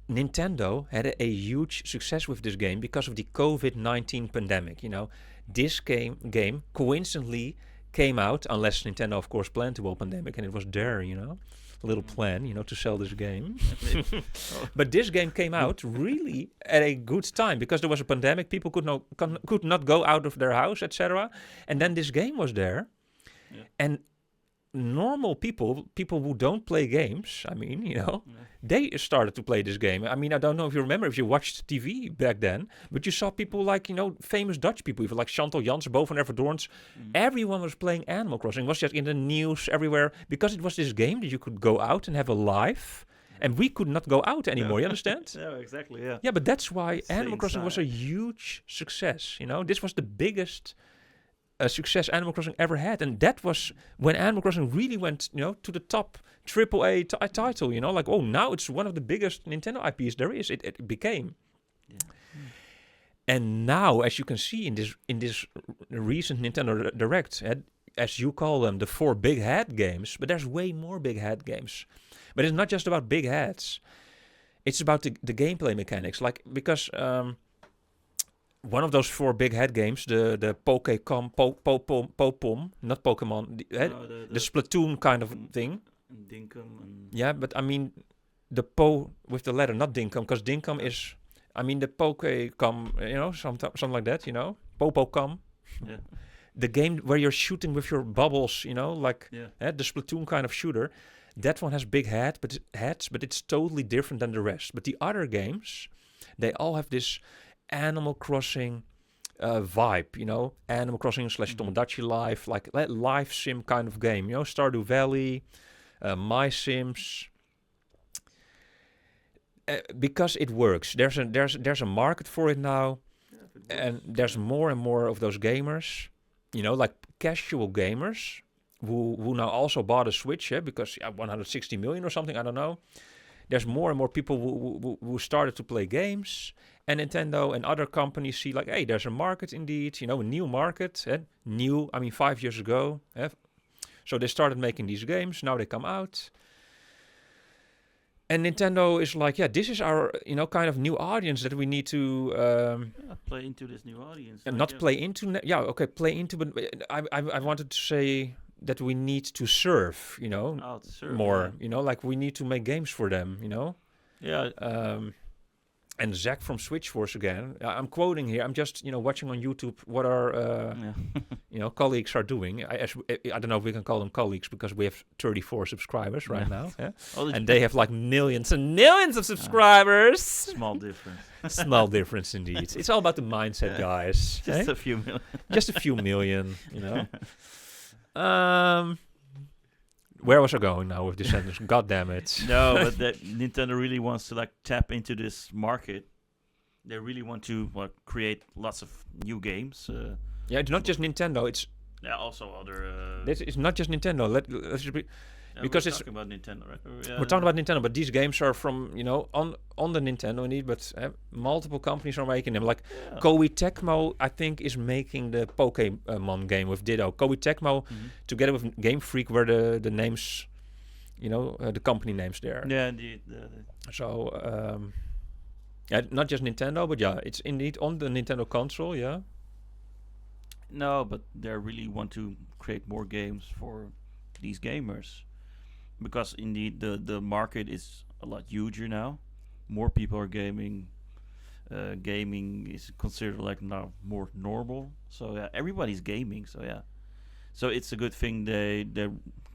Nintendo had a huge success with this game because of the COVID-19 pandemic. You know, this game coincidentally came out, unless Nintendo, of course, planned the whole pandemic, and it was there, you know, a little plan, you know, to sell this game. But this game came out really at a good time because there was a pandemic. People could not go out of their house, etc. And then this game was there, and normal people who don't play games, I mean, you know, they started to play this game. I mean, I don't know if you remember, if you watched TV back then, but you saw people like, you know, famous Dutch people, even like Chantal Jansen, Bo van Everdoorns. Everyone was playing Animal Crossing. It was just in the news everywhere because it was this game that you could go out and have a life. And we could not go out anymore, you understand? Yeah, exactly, yeah. Yeah, but that's why Stay Animal Crossing was a inside. huge success, you know? This was the biggest success Animal Crossing ever had, and that was when Animal Crossing really went, you know, to the top AAA title. You know, like, oh, now it's one of the biggest Nintendo IPs there is. It became, and now, as you can see in this recent Nintendo Direct, as you call them, the 4 big head games. But there's way more big head games. But it's not just about big heads. It's about the gameplay mechanics, like because. One of those 4 big head games, the Popom, not Pokemon, the Splatoon kind of thing. Dinkum and Yeah, but I mean the Po with the letter, not Dinkum, because Dinkum is, I mean the Pokecom, you know, something like that, you know, Popocom. yeah. The game where you're shooting with your bubbles, you know, like the Splatoon kind of shooter. That one has big heads, but it's totally different than the rest. But the other games, they all have this Animal Crossing vibe, you know, Animal Crossing / Tomodachi Life, like life sim kind of game, you know, Stardew Valley, My Sims, because it works. There's a market for it now, and there's more and more of those gamers, you know, like casual gamers who now also bought a Switch, because 160 million or something, I don't know. There's more and more people who started to play games, and Nintendo and other companies see like, hey, there's a market indeed, you know, a new market. New, I mean, 5 years ago. So they started making these games. Now they come out. And Nintendo is like, yeah, this is our, you know, kind of new audience that we need to... play into this new audience. and like, not play into... play into, but I wanted to say that we need to serve, you know, to serve, more. You know, like we need to make games for them, you know. Yeah. And Zach from Switchforce again. I'm quoting here. I'm just, you know, watching on YouTube what our, you know, colleagues are doing. I don't know if we can call them colleagues because we have 34 subscribers right now. Yeah? And they have like millions and millions of subscribers. Small difference. Small difference indeed. It's all about the mindset, guys. Just a few million. Just a few million, you know. Where was I going now with this sentence? God damn it. No, but that Nintendo really wants to like tap into this market. They really want to create lots of new games. Yeah, it's not just Nintendo. It's also other. it's not just Nintendo. Let's just be, because we're it's talking about Nintendo, right? we're talking about Nintendo, but these games are from, you know, on the Nintendo indeed. But multiple companies are making them. Like Koei Tecmo, I think, is making the Pokemon game with Ditto. Koei Tecmo, together with Game Freak, were the names, you know, the company names there. Yeah, indeed. So, not just Nintendo, but yeah, it's indeed on the Nintendo console, yeah. No, but they really want to create more games for these gamers. Because indeed the market is a lot huger now. More people are gaming. Gaming is considered like now more normal. So yeah, everybody's gaming. So yeah, so it's a good thing they're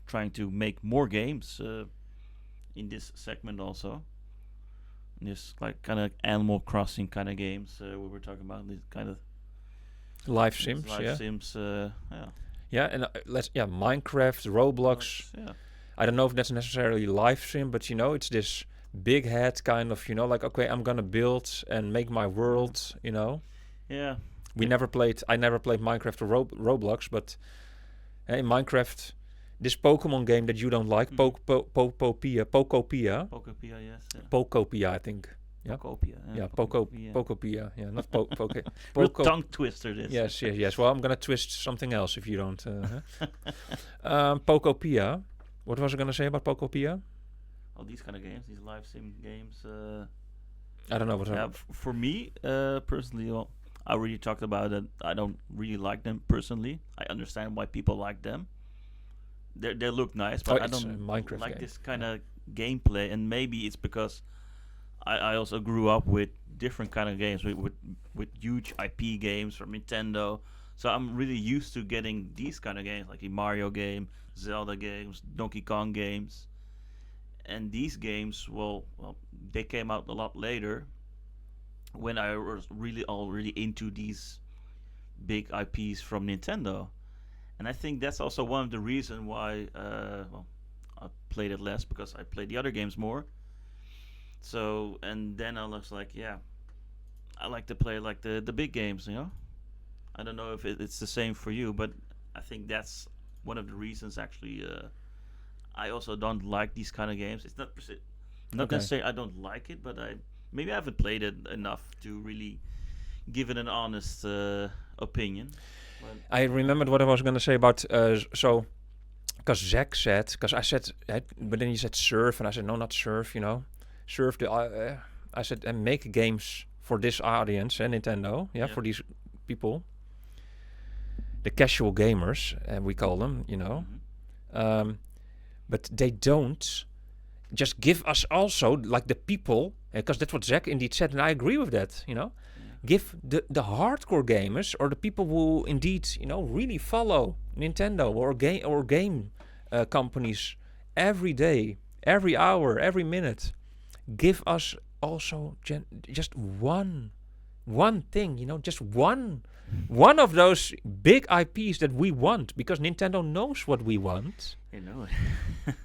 trying to make more games in this segment also. This like kind of Animal Crossing kind of games we were talking about. This kind of live sims, sims. Yeah, and Minecraft, Roblox. Yeah. I don't know if that's necessarily live sim, but you know, it's this big head kind of, you know, like, okay, I'm gonna build and make my world, you know. Yeah. I never played Minecraft or Roblox, but in Minecraft, this Pokemon game that you don't like, Pokopia, Pokopia, yes. Yeah. Pokopia, I think. Yeah. Pokopia. Yeah, Pokopia. Pokopia. Yeah, not Poke. Real tongue twister this. Yes. Well, I'm gonna twist something else if you don't. Pokopia. What was I gonna say about Pokopia? All these kind of games, these live sim games. I don't know what. For me, personally, well, I already talked about it. I don't really like them personally. I understand why people like them. They look nice, but I don't Minecraft like game. this kind of gameplay. And maybe it's because I also grew up with different kind of games, with huge IP games from Nintendo. So I'm really used to getting these kind of games, like the Mario game, Zelda games, Donkey Kong games. And these games, well, they came out a lot later, when I was really already into these big IPs from Nintendo. And I think that's also one of the reasons why I played it less, because I played the other games more. So, and then I was like, yeah, I like to play like the big games, you know? I don't know if it's the same for you, but I think that's one of the reasons actually I also don't like these kind of games. It's not gonna say I don't like it, but maybe I haven't played it enough to really give it an honest opinion. But I remembered what I was going to say about because Zach said, because I said, but then he said surf, and I said no, not surf, you know, surf. I said and make games for this audience, Nintendo, for these people, the casual gamers, and we call them, you know. Mm-hmm. But they don't just give us also, like the people, because that's what Zach indeed said, and I agree with that, you know. Give the hardcore gamers, or the people who indeed, you know, really follow Nintendo or game companies every day, every hour, every minute. Give us also just one thing, you know, just one of those big IPs that we want, because Nintendo knows what we want. They know it.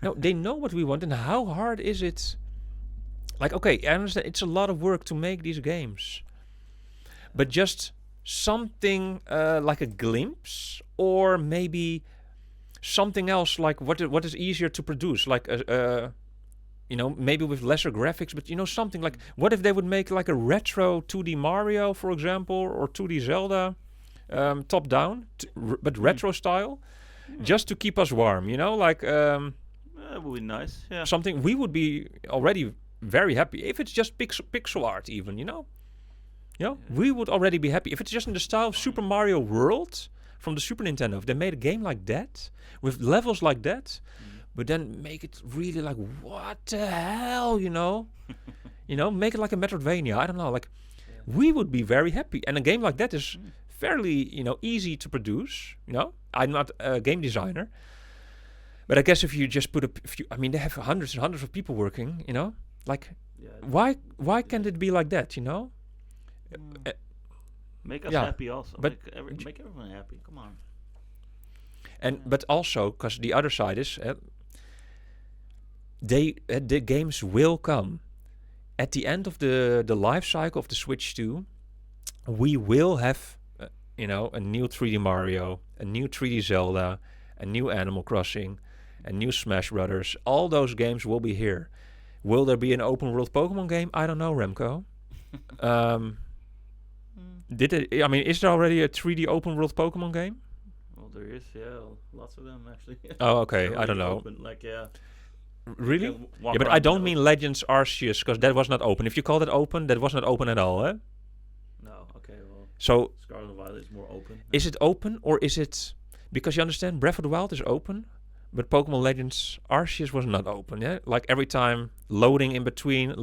No, they know what we want, and how hard is it? Like, okay, I understand it's a lot of work to make these games, but just something like a glimpse, or maybe something else, like what is easier to produce, like you know, maybe with lesser graphics, but you know, something like, what if they would make like a retro 2D Mario, for example, or 2D Zelda, top down, but retro style, just to keep us warm, you know, like that would be nice. Yeah, something we would be already very happy if it's just pixel art, even, you know. You know, we would already be happy if it's just in the style of Super Mario World from the Super Nintendo. If they made a game like that, with levels like that, but then make it really like, what the hell, you know? You know, make it like a Metroidvania. I don't know, like, we would be very happy. And a game like that is fairly, you know, easy to produce, you know? I'm not a game designer. But I guess if you just put a few, I mean, they have hundreds and hundreds of people working, you know? Like, why can't it be like that, you know? Make us happy also. But make everyone happy. Come on. And but also, because the other side is, the games will come at the end of the life cycle of the Switch 2. We will have, you know, a new 3D Mario, a new 3D Zelda, a new Animal Crossing, a new Smash Brothers. All those games will be here. Will there be an open world Pokemon game? I don't know, Remco. I mean, is there already a 3D open world Pokemon game? Well, there is, lots of them actually. Oh, okay, I don't know. Open, like, really? Yeah, but I don't mean Legends Arceus, because that was not open. If you call that open, that was not open at all, eh? No, okay, well. So Scarlet and Violet is more open. Is it open, or is it, because you understand, Breath of the Wild is open, but Pokemon Legends Arceus was not open, yeah? Like every time, loading in between.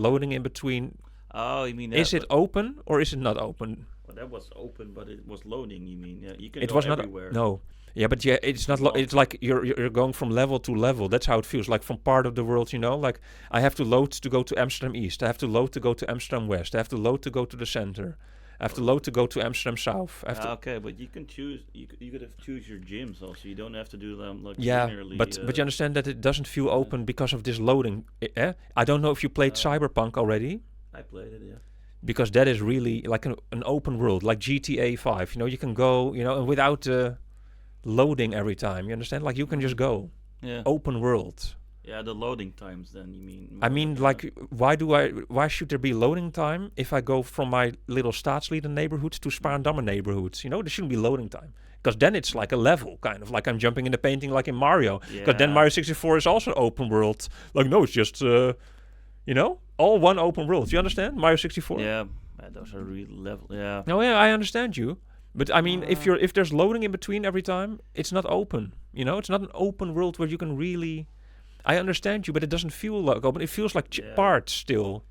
Oh, you mean that? Is it open, or is it not open? Well, that was open, but it was loading, you mean? Yeah, you can it go was everywhere. No. Yeah, but it's not. It's like you're going from level to level. That's how it feels. Like from part of the world, you know. Like I have to load to go to Amsterdam East. I have to load to go to Amsterdam West. I have to load to go to the center. I have to load to go to Amsterdam South. Okay, but you can choose. You could have choose your gyms also. You don't have to do them like linearly. But you understand that it doesn't feel open because of this loading. I don't know if you played Cyberpunk already. I played it, yeah. Because that is really like an open world, like GTA 5. You know, you can go, you know, and without loading every time. You understand? Like you can just go. Yeah. open world. Yeah, the loading times. Then you mean? I mean, like, why should there be loading time if I go from my little Staatslieden neighborhood to Spaarndammer neighborhoods? You know, there shouldn't be loading time. Because then it's like a level, kind of like I'm jumping in the painting like in Mario. Because then Mario 64 is also open world. Like, no, it's just, all one open world. You understand? Mario 64? Yeah, those are real level. Yeah. No, yeah, I understand you. But I mean, if there's loading in between every time, it's not open. You know, it's not an open world where you can really... I understand you, but it doesn't feel like open. It feels like parts still.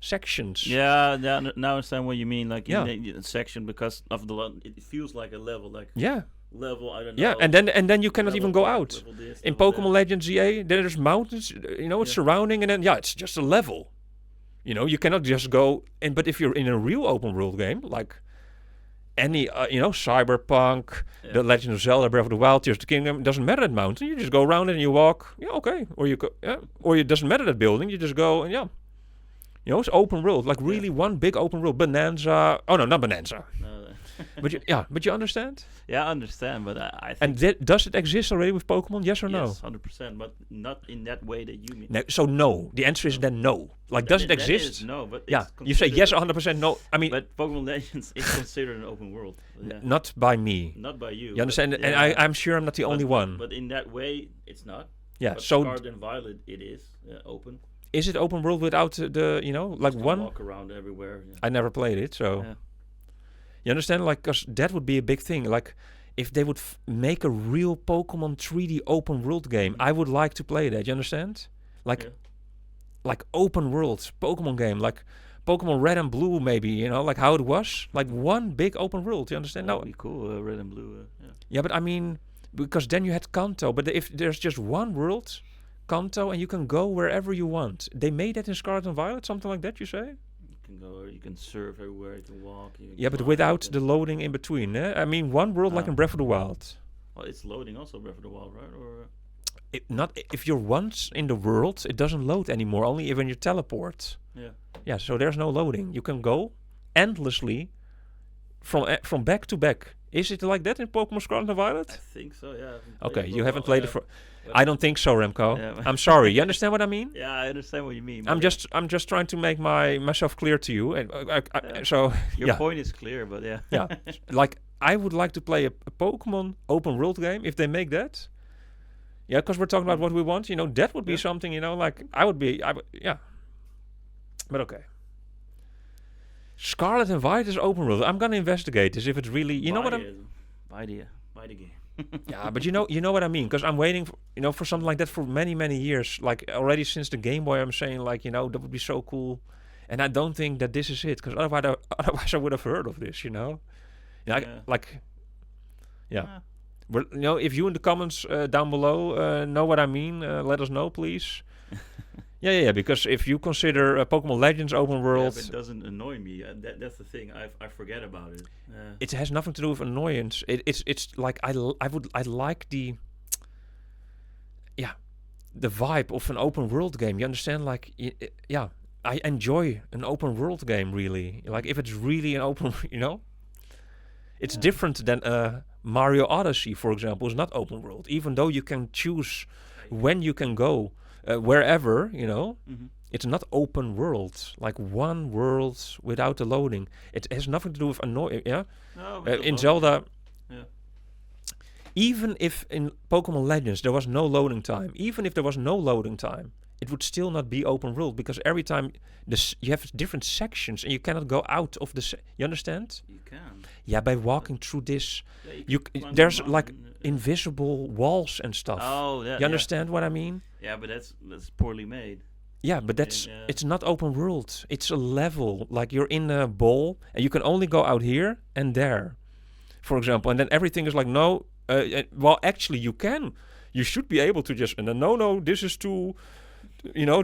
Sections. Yeah, now I understand what you mean. Like in the section, because of it feels like a level. Like level, I don't know. Yeah, and then you cannot even go out. In Pokémon Legends ZA, there's mountains, it's surrounding, and then it's just a level. You cannot just go in. But if you're in a real open world game, like any, Cyberpunk, The Legend of Zelda, Breath of the Wild, Tears of the Kingdom, it doesn't matter that mountain. You just go around it and you walk. Yeah, okay. Or you go, or it doesn't matter that building. You just go and it's open world, like really one big open world. Bonanza. Oh no, not Bonanza. No. but you understand? Yeah, I understand, but I think... And does it exist already with Pokemon? Yes or no? Yes, 100%, but not in that way that you mean. No, so no. The answer is then no. Like, does it exist? No, but you say yes 100%. No, I mean... But Pokemon Legends is considered an open world. Not by me. Not by you. You understand? And I'm sure I'm not the only one. But in that way, it's not. Yeah, but so... Scarlet and Violet, it is open. Is it open world without the, like one... walk around everywhere. Yeah. I never played it, so... Yeah. You understand? Like, because that would be a big thing. Like, if they would make a real Pokemon 3D open world game, I would like to play that. You understand? Like, like open world Pokemon game, like Pokemon Red and Blue, maybe. Like how it was, like one big open world. You understand? That'd be cool. Red and Blue. Yeah, but I mean, because then you had Kanto. But if there's just one world, Kanto, and you can go wherever you want. They made that in Scarlet and Violet, something like that. You say? Go, you can surf everywhere, you can walk. But without the loading in between. I mean, one world like in Breath of the Wild. Well, it's loading also Breath of the Wild, right? Or not if you're once in the world, it doesn't load anymore. Only when you teleport. Yeah. So there's no loading. You can go endlessly from back to back. Is it like that in Pokemon Scarlet and Violet? I think so. Yeah. Okay, you haven't played it for. I don't think so, Remco. Yeah. I'm sorry. You understand what I mean? Yeah, I understand what you mean. I'm just trying to make myself clear to you, and so your point is clear, but yeah. Like I would like to play a Pokemon open world game if they make that. Yeah, because we're talking about what we want. That would be something. Like I would. But okay. Scarlet and Violet is open world. I'm gonna investigate this if it's really. You know what I'm. Buy the game. Yeah, but you know what I mean, because I'm waiting for something like that for many years. Like already since the Game Boy, I'm saying like that would be so cool, and I don't think that this is it, because otherwise I would have heard of this. Well, if you in the comments down below know what I mean, let us know, please. Yeah, because if you consider Pokemon Legends open world... Yeah, but it doesn't annoy me. That's the thing. I forget about it. It has nothing to do with annoyance. It's like I like the vibe of an open world game. You understand? Like, I enjoy an open world game, really. Like, if it's really an open, It's different than Mario Odyssey, for example, is not open world. Even though you can choose when you can go... wherever, it's not open world, like one world without the loading. It has nothing to do with in Zelda, even if in Pokemon Legends there was no loading time, even if there was no loading time, it would still not be open world, because every time you have different sections and you cannot go out of the... you understand? You can. Yeah, by walking through this, there's like invisible walls and stuff. Oh, yeah. You understand what I mean? Yeah, but that's poorly made. Yeah, but it's not open world. It's a level. Like you're in a bowl and you can only go out here and there, for example. And then everything is like, no, well, actually you can. You should be able to just, and then, no, this is too...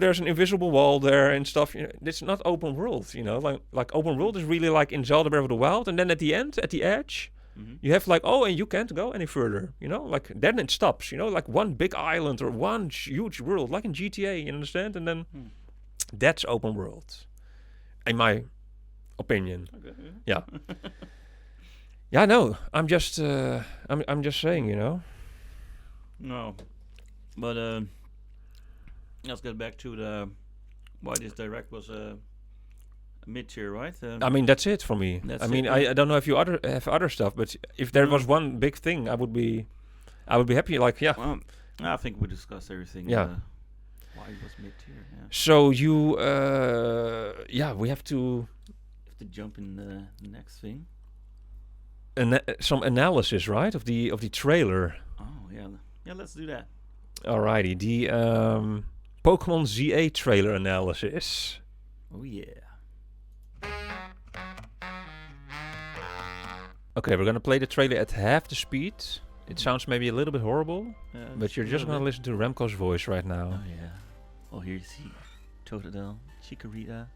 there's an invisible wall there and stuff. It's not open world, Like open world is really like in Zelda Breath of the Wild, and then at the end, at the edge, you have like, and you can't go any further. Like then it stops. Like one big island or one huge world, like in GTA. You understand? And then that's open world, in my opinion. Okay. Yeah. Yeah. No, I'm just saying. No. But let's get back to the why this direct was a mid-tier, right? I mean, that's it for me. That's I mean, it, I don't know if you have other stuff, but if there was one big thing, I would be happy. Like, yeah. Well, I think we discussed everything. Yeah. Why it was mid-tier. Yeah. So you, we have to Jump in the next thing. some analysis, right, of the trailer. Oh yeah, yeah. Let's do that. Alrighty, the Pokémon ZA trailer analysis. Oh yeah. Okay, we're gonna play the trailer at half the speed. It sounds maybe a little bit horrible, but you're just gonna listen to Remco's voice right now. Oh yeah. Oh, here you see Totodile, Chikorita,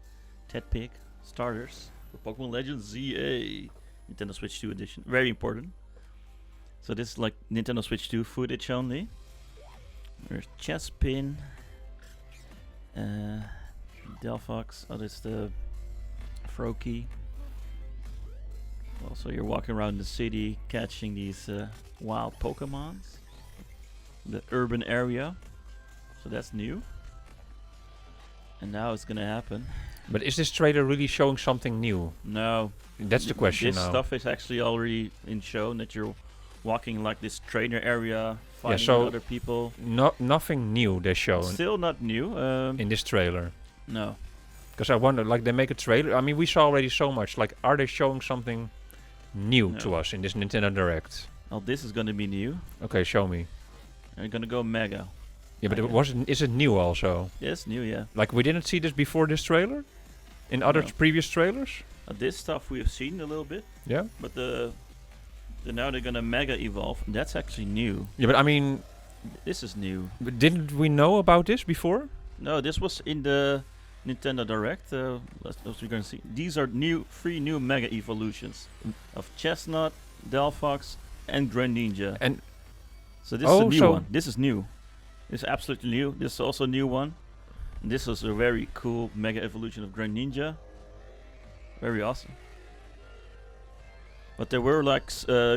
Tedpig, starters for Pokémon Legends ZA, Nintendo Switch 2 edition. Very important. So this is like Nintendo Switch 2 footage only. There's Chespin, Delphox. Oh, that's the Froakie. Also, you're walking around the city catching these wild Pokemons. The urban area. So that's new. And now it's gonna happen. But is this trailer really showing something new? No. That's the question This now. stuff is actually already in shown that you're walking like this trainer area, fighting so other people. Nothing new they're showing Still not new. in this trailer. No. Because I wonder, like, they make a trailer. I mean, we saw already so much. Like, are they showing something new to us in this Nintendo Direct? Well, this is gonna be new. Okay, show me. You're gonna go Mega. Yeah, but Mega. is it new also? Yes, new, yeah. Like, we didn't see this before this trailer? In other No. previous trailers? This stuff we have seen a little bit, Yeah? but now they're gonna Mega evolve. That's actually new. Yeah, but I mean, This is new. but didn't we know about this before? No, this was in the Nintendo Direct. That's what we're gonna see. These are three new Mega evolutions of Chestnut, Delphox, and Greninja. And So this is a new so one. This is new. This is absolutely new. This is also a new one. And this was a very cool Mega evolution of Greninja. Very awesome. But they were like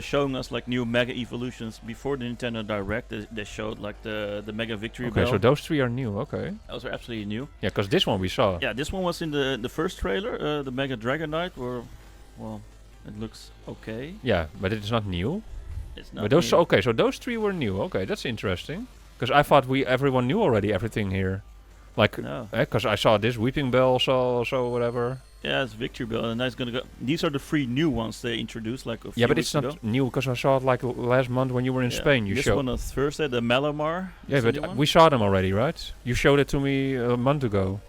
showing us like new Mega evolutions before the Nintendo Direct. They showed like the Mega Victory okay, Bell. so those three are new. Okay. Those are absolutely new. Yeah, because this one we saw. Yeah, this one was in the first trailer, the Mega Dragonite, where, well, it looks okay. Yeah, but it is not new. It's not But those new. okay, so those three were new. Okay, that's interesting. Because I thought everyone knew already everything here. Like, No. because I saw this Weeping Bell, so whatever. Yeah, it's Victory Bell, and that's gonna go. These are the three new ones they introduced, like a few Yeah, but weeks it's not ago. new because I saw it like last month when you were in Yeah. Spain. You this showed. one on Thursday, the Malamar. Yeah, is the but new one. we saw them already, right? You showed it to me a month ago.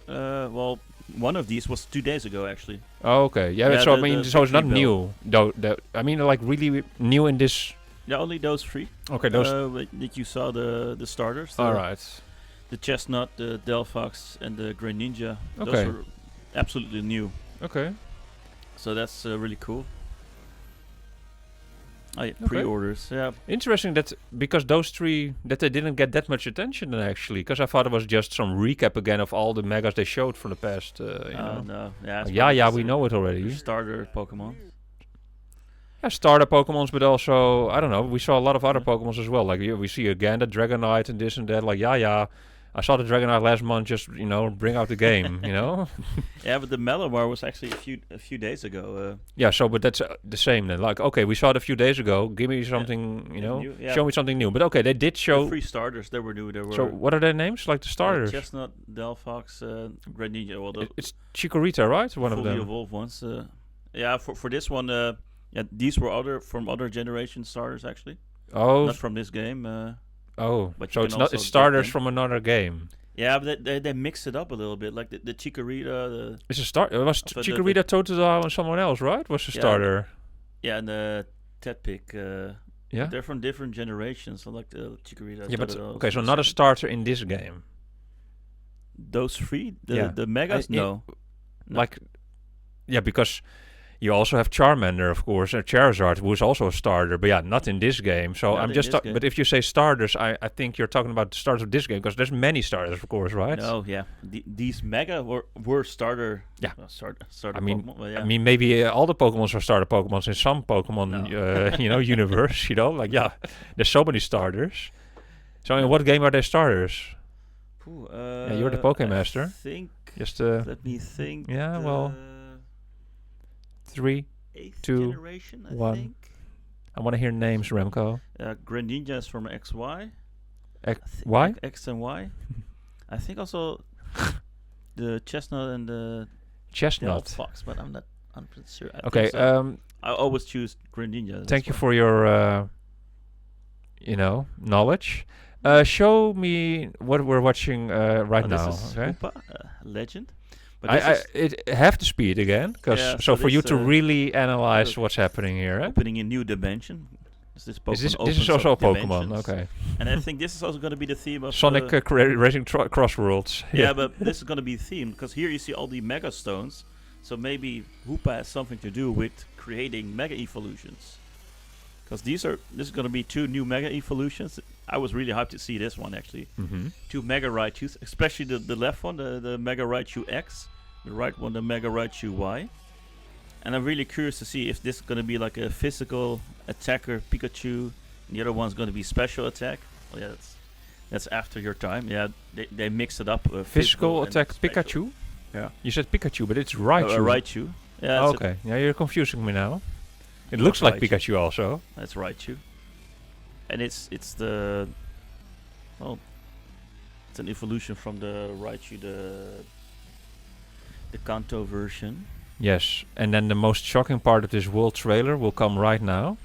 Well, one of these was 2 days ago, actually. Oh, okay. Yeah, Yeah, so I the- mean, the so it's not Victory new. Though, I mean, like really new in this. Yeah, only those three. Okay, those. That you saw the starters. All right. The Chestnut, the Delphox, and the Greninja. Okay. Those were absolutely new. Okay. So that's really cool. Okay. Pre-orders, yeah. Interesting that because those three that they didn't get that much attention actually, because I thought it was just some recap again of all the megas they showed for the past. You know. No, yeah. it's Yeah, probably yeah, just we a- know it your already. starter Pokemon. Yeah, starter Pokemons, but also I don't know. We saw a lot of other Yeah. Pokemons as well. Like we see again the Dragonite and this and that. Like yeah. I saw the Dragonite last month. Just bring out the game. Yeah, but the Malamar was actually a few days ago. Yeah. So, but that's the same then. Like okay, we saw it a few days ago. Give me something. New, yeah. Show me something new. But okay, they did The show. three starters, they were new. They were So what are their names? Like the starters? Chestnut, Delphox, Greninja. Well, the It's Chikorita, right? One of fully them. evolved ones. Yeah, for this one, yeah, these were from other generation starters actually, Oh, not from this game. but so you it's can not. also It's get starters them. from another game. Yeah, but they mix it up a little bit, like the Chikorita, It's a start. It was the- Chikorita, Totodile, and someone else, right? Was the Yeah. starter? and the Tedpig. Yeah. They're from different generations. So like the Chikorita. Yeah, but Totodile, okay, so and not a second. starter in this game. Those three, Yeah. the megas, no. No. Like, yeah, because you also have Charmander, of course, and Charizard, who is also a starter, but yeah, not in this game. So Not I'm in just. this game. But if you say starters, I think you're talking about the starters of this game because there's many starters, of course, right? No, yeah, these mega were starter. Yeah. Starter I mean, Pokemon. Well, yeah. I mean, maybe all the Pokemon are starter Pokemon in some Pokemon, No. universe. Like, yeah, there's so many starters. So in what game are they starters? Ooh, Yeah, you're the Poké Master. I think. Just Let me think. yeah, well, 3, 8th 2, generation, I 1. think. I want to hear names, Remco. Greninja is from XY. Why? X and Y. I think also the Chestnut and the Chestnut. Fox, but I'm not 100% sure. I Okay. think so. I always choose Greninja. Thank you for your, knowledge. Show me what we're watching right now. This is Okay. Koopa, Legend. But I have to speed again, because Yeah, so so for you this, to really analyze look, what's happening here. opening a new dimension. This Pokemon This opens is also a up Pokemon. dimensions. Okay. And I think this is also going to be the theme of Sonic Racing Crossworlds. yeah, but this is going to be themed because here you see all the Mega Stones. So maybe Hoopa has something to do with creating Mega Evolutions. Because this is going to be 2 new Mega Evolutions. I was really hyped to see this one actually. 2 Mega Raichus, especially the left one, the Mega Raichu X. The right one, the Mega Raichu Y. And I'm really curious to see if this is going to be like a physical attacker Pikachu. And the other one's going to be special attack. Well, yeah, that's after your time. Yeah, they mix it up. Physical attack special. Pikachu? Yeah. You said Pikachu, but it's Raichu. Raichu. Yeah, Oh, okay. Yeah, you're confusing me now. It looks like Raichu. Pikachu also. That's Raichu. And it's the... Well, it's an evolution from the Raichu, the Kanto version. Yes. And then the most shocking part of this world trailer will come right now.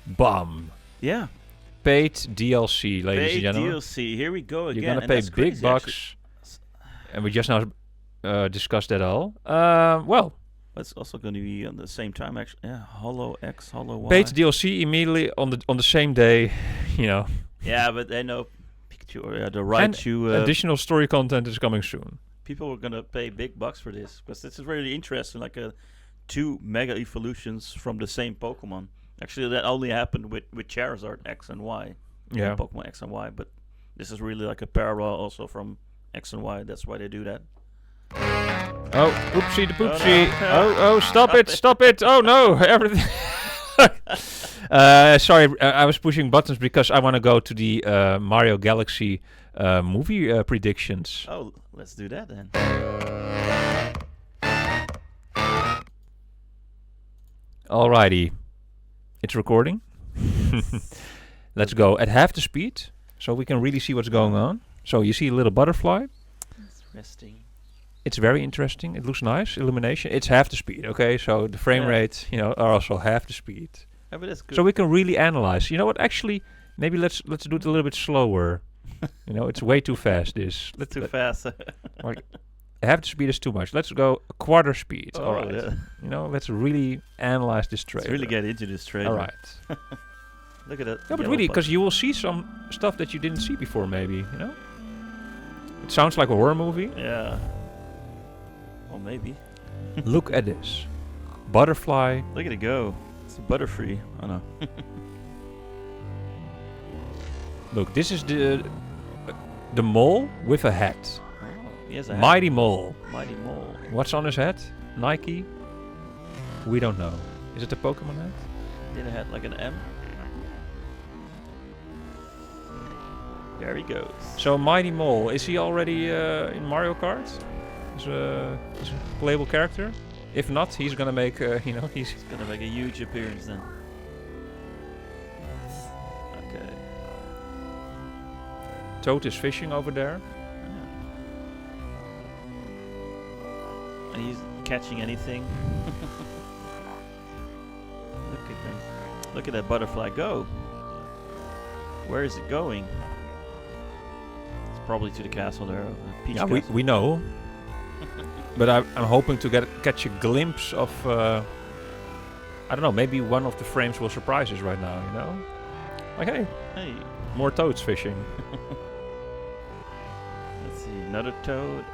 Bam! Yeah. Paid DLC, ladies and Paid gentlemen. DLC. Here we go again. You're gonna and pay that's big crazy, bucks. And we just now discussed that all. Well, It's also going to be on the same time, actually. Yeah, Hollow X, Hollow Y. paid DLC immediately on the same day, Yeah, but they know Pikachu or the And Raichu. additional story content is coming soon. People are going to pay big bucks for this because this is really interesting. Like 2 Mega Evolutions from the same Pokemon. Actually, that only happened with Charizard X and Y. Yeah. Pokemon X and Y, but this is really like a parallel also from X and Y. That's why they do that. Oh, oopsie the poopsie. no. Oh, stop it. Oh no, everything. Sorry, I was pushing buttons because I want to go to the Mario Galaxy movie predictions. Oh, let's do that then. Alrighty. It's recording. Let's go at half the speed so we can really see what's going on. So you see a little butterfly. It's resting. It's very interesting. It looks nice. Illumination. It's half the speed, okay? So the frame rate, are also half the speed. Yeah, but that's good. So we can really analyze. You know what? Actually, maybe let's do it a little bit slower. It's way too fast. This. too fast. Like, half the speed is too much. Let's go a quarter speed. Oh, All right. yeah. Let's really analyze this trailer. Let's really get into this trailer. All right. Look at that. No, but really, because you will see some stuff that you didn't see before, maybe. It sounds like a horror movie. Yeah. Well, maybe. Look at this. Butterfly. Look at it go. It's Butterfree. Oh no. Look, this is the mole with a hat. Oh, he has a hat. Mighty Mole. Mighty Mole. What's on his hat? Nike? We don't know. Is it a Pokemon hat? Did it have like an M? There he goes. So Mighty Mole, is he already in Mario Kart? Is a playable character? If not, he's gonna make, he's gonna make a huge appearance then. Okay. Toad is fishing over there. Yeah. And he's catching anything. Look at them. Look at that butterfly go. Where is it going? It's probably to the castle there. Peach Yeah, Castle. we know. But I'm hoping to catch a glimpse of, I don't know, maybe one of the frames will surprise us right now, Like, hey, more toads fishing. Let's see, another toad.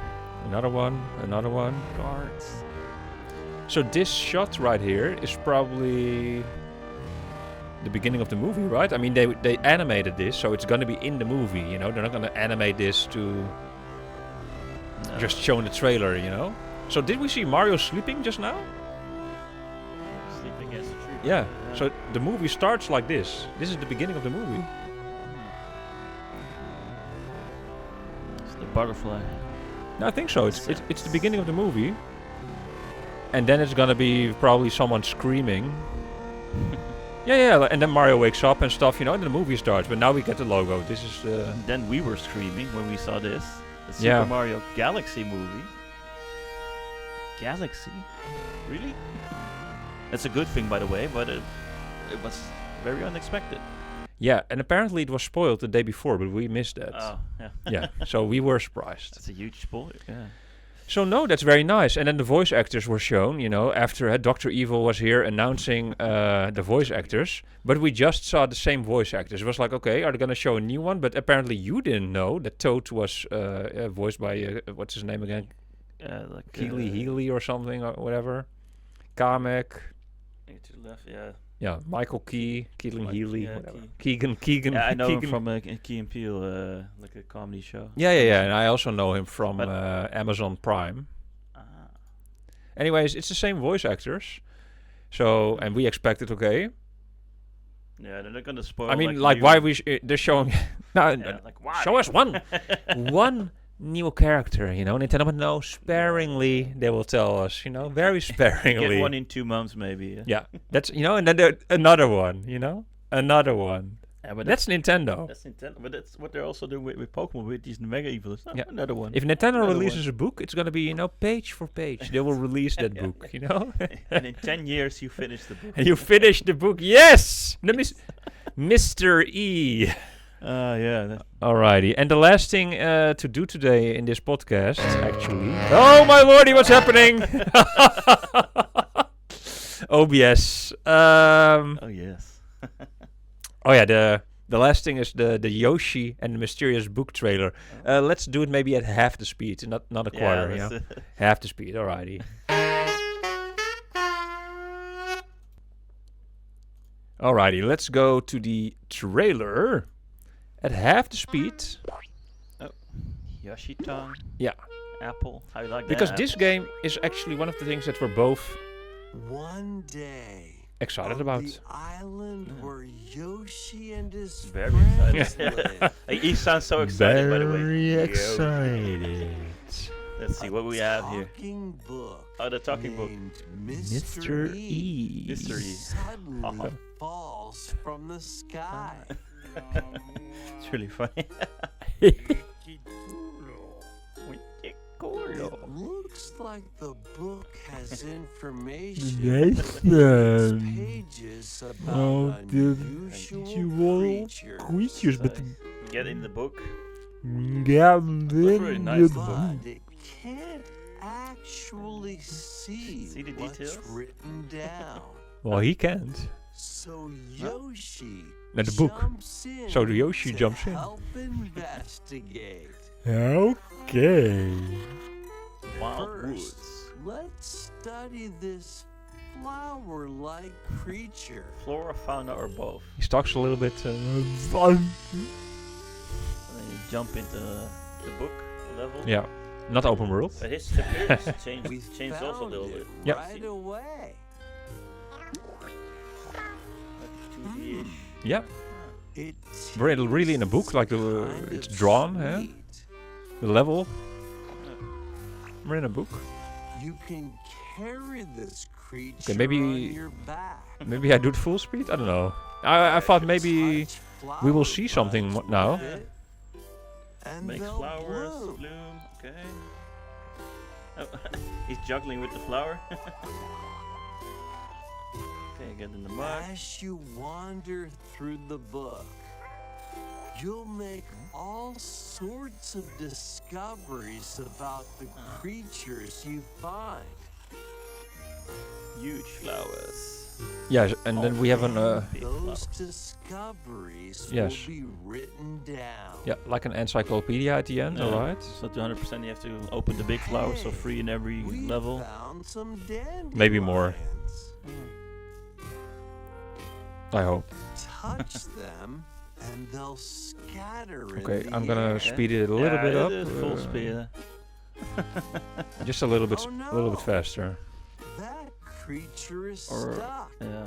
Another one. Guards. So this shot right here is probably the beginning of the movie, right? I mean, they animated this, so it's going to be in the movie, They're not going to animate this to just show in the trailer, So did we see Mario sleeping just now? Sleeping against a tree. Yeah. So the movie starts like this. This is the beginning of the movie. The butterfly. No, I think so. It's the beginning of the movie. And then it's gonna be probably someone screaming. Yeah, and then Mario wakes up and stuff, and then the movie starts. But now we get the logo. This is... Then we were screaming when we saw this. The Super Yeah. Mario Galaxy movie. Galaxy? Really? That's a good thing, by the way, but it was very unexpected. Yeah, and apparently it was spoiled the day before, but we missed that. Oh, yeah. Yeah, so we were surprised. That's a huge spoiler, yeah. So no, that's very nice. And then the voice actors were shown, after Dr. Evil was here announcing the voice actors. But we just saw the same voice actors. It was like, okay, are they going to show a new one? But apparently you didn't know that Toad was voiced by, what's his name again? Like Healy or something, or whatever. Kamek. To the left, yeah. Yeah, Michael Keegan Healy, yeah, whatever. Keegan. Yeah, I know him Keegan. from Key and Peele, like a comedy show. Yeah. And I also know him from Amazon Prime. Anyways, it's the same voice actors. So, and we expected, okay. Yeah, they're not gonna spoil. I mean, like why they're showing... no, like why? show us one new character, Nintendo, but no, sparingly, they will tell us, very sparingly. Get one in 2 months, maybe. Yeah, that's, and then another one, another one. Yeah, but that's Nintendo. That's Nintendo, but that's what they're also doing with Pokemon, with these Mega Evolutions. Yeah. Another one. If Nintendo Another releases a book, it's gonna be, page for page. They will release that book, And in 10 years, you finish the book. And you finish the book, yes! Mr. E. Yeah. Alrighty, and the last thing to do today in this podcast, actually... Oh my lordy, what's happening? OBS. Oh, yes. Oh yeah, the last thing is the Yoshi and the Mysterious Book trailer. Let's do it maybe at half the speed, not a quarter, half the speed, alrighty. Alrighty, let's go to the trailer at half the speed. Oh, Yoshi tongue. Yeah. Apple. How you like that? Because this game is actually one of the things that we're both one day excited about. The island where Yoshi and his Very friends excited. live. He sounds so excited, by the way. Very Yoshi. excited. Let's see what we have here. Talking book. Oh, the talking book. named Mr. E. Mr. E. Suddenly falls from the sky. It's really funny. It looks like the book has information. Yes, Pages about unusual creatures. but Get in the book. yeah, really nice, the book. But it can't actually see the what's details? written down. well, he can't. So Yoshi Now the book. jumps in So the Yoshi to jumps in. help investigate. Okay. Wild First, Woods. let's study this flower-like creature. Flora, fauna, or both. He talks a little bit. And then you jump into the book level. Yeah, not open world. But his appearance We changed also a found little it bit. Yep. right away. Like 2D-ish. Yeah, It's we're really in a book, like it's drawn, huh? The level. We're in a book. You can carry this creature Okay, maybe- on your back. Maybe I do it full speed. I don't know. I thought maybe Touch we will flower see something buds now. with it, and Makes they'll flowers bloom. bloom. Okay. Oh, he's juggling with the flower. Okay, get in the mug. As you wander through the book, you'll make all sorts of discoveries about the creatures you find. Huge flowers. Yes, and then we have an Big Those flowers. discoveries Yes. will be written down. yeah, like an encyclopedia at the end. Yeah. All right. So to 100% you have to open the big flowers, so 3 in every We level. found some dandelions. Maybe more. I hope. Touch them, and they'll scatter in Okay, the I'm gonna air. speed it a little bit up. Full speed. Just a little bit, Oh, a little bit no. faster. That creature is Or- stuck. Yeah.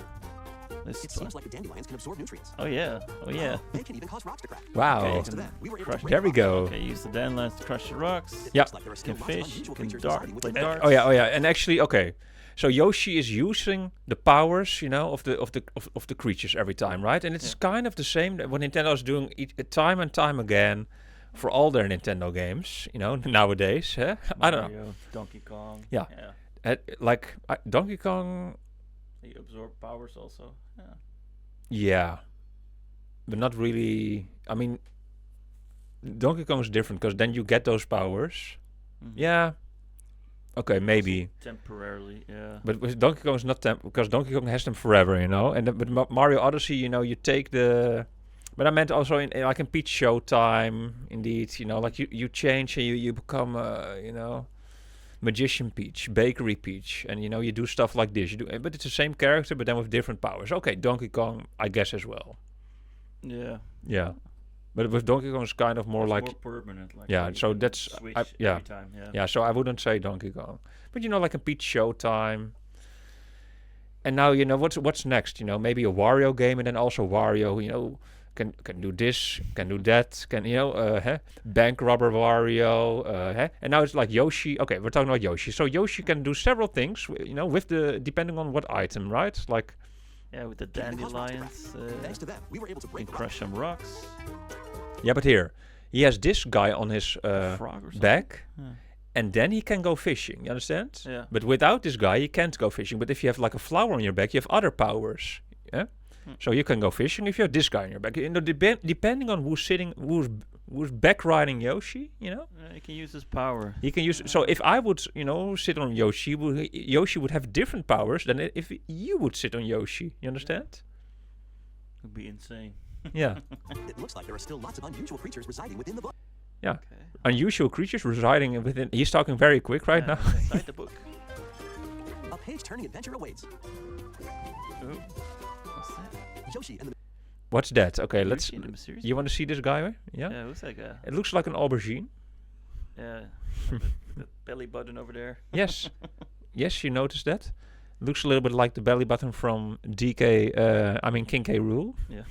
It seems like the dandelions can absorb nutrients. Oh yeah. They can even cause rocks to crack. Wow. Thanks to them, we were able to Crush break There we rocks. go. Okay, use the dandelions to crush the rocks. It Yeah. looks like there are still Can lots of fish, unusual can creatures dart, residing play within the darts. Oh yeah. And actually, okay. So Yoshi is using the powers, of the creatures every time, right? And it's kind of the same that what Nintendo is doing time and time again for all their Nintendo games, nowadays. Huh? I don't know. Mario, Donkey Kong. Yeah. Donkey Kong, They absorb powers also. Yeah. yeah, but not really. I mean, Donkey Kong is different because then you get those powers. Mhm. Yeah. Okay, maybe. Temporarily, yeah. But with Donkey Kong is not because Donkey Kong has them forever, And then, but Mario Odyssey, you take the. But I meant also in like in Peach Showtime, indeed. Like you change and you become, Magician Peach, Bakery Peach, and you do stuff like this. You do, but it's the same character, but then with different powers. Okay, Donkey Kong, I guess as well. Yeah. Yeah, but with Donkey Kong, it's kind of more It's like. more permanent. Like Yeah, you so can that's- switch yeah. every time. Yeah. Yeah, so I wouldn't say Donkey Kong, but like in Peach Showtime. And now what's next? Maybe a Wario game, and then also Wario, can do this, can do that, can bank robber Wario, and now it's like Yoshi. Okay, we're talking about Yoshi. So Yoshi can do several things, with depending on what item, right? Like, Yeah, with the They can cause rocks to crack. dandelions, Thanks to them, we were able to can break the crush some rocks. yeah, but here he has this guy on his Frog or something. back, Yeah. and then he can go fishing. You understand? Yeah. But without this guy, he can't go fishing. But if you have like a flower on your back, you have other powers. Yeah. So you can go fishing if you have this guy on your back. Depending on who's back riding Yoshi, Yeah, you can use his power. he can use. So if I would, sit on Yoshi, Yoshi would have different powers than if you would sit on Yoshi. You understand? Would be insane. Yeah. It looks like there are still lots of unusual creatures residing within the book. Yeah. Okay. Unusual creatures residing within. He's talking very quick right Yeah, now. inside the book. A page-turning adventure awaits. Oh, what's that? Yoshi and the What's that? Okay, let's. Yoshi and the mysterious You want to see this guy? Yeah. Yeah, who's that guy? It looks like an aubergine. Yeah. the belly button over there. Yes. Yes, you noticed that. Looks a little bit like the belly button from King K. Rool. Yeah.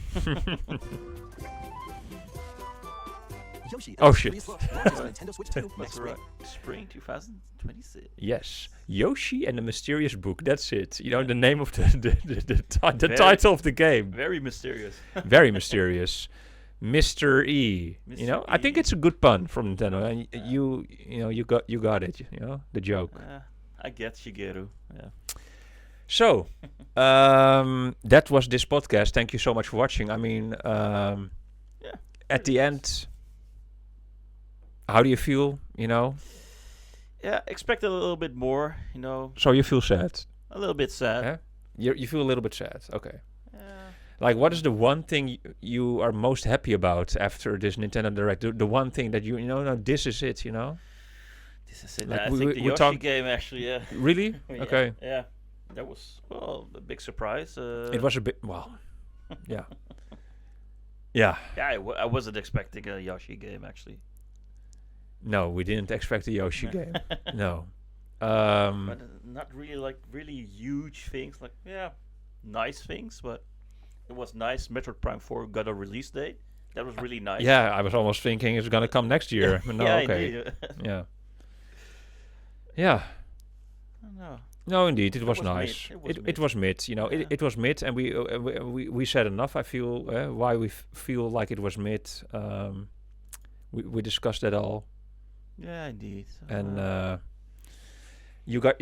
Yoshi and Oh, the shit. Mysterious Book launches Nintendo Switch 2 That's next spring. right. Spring 2026. Yes, Yoshi and the Mysterious Book. That's it. The name of the Very- title of the game. Very mysterious. Very mysterious. Mr. E. Mr. I think E. it's a good pun from Nintendo. And you got it. The joke. I get Shigeru. Yeah. So, that was this podcast. Thank you so much for watching. I mean, Yeah. at the end, how do you feel? Yeah, expect a little bit more, So you feel sad. a little bit sad. Yeah? You feel a little bit sad. Okay. Yeah. Like, what is the one thing you are most happy about after this Nintendo Direct? The one thing that no, this is it. This is it. Like I we- think we- the we Yoshi talked- game actually, yeah. Really? Yeah, Okay. Yeah. That was, a big surprise. It was a bit. Well, yeah. Yeah. Yeah, I wasn't expecting a Yoshi game actually. No, we didn't expect a Yoshi game. No. But not really like really huge things. Like, yeah, nice things, but it was nice. Metroid Prime 4 got a release date. That was really nice. Yeah, I was almost thinking it's gonna come next year. But no, yeah, okay. indeed. Yeah. Yeah. I don't know. No, indeed, it was was mid. nice. It was It mid. was mid. Yeah. It was mid, and we said enough. I feel why we feel like it was mid. We discussed that all, Yeah, indeed. So, and you got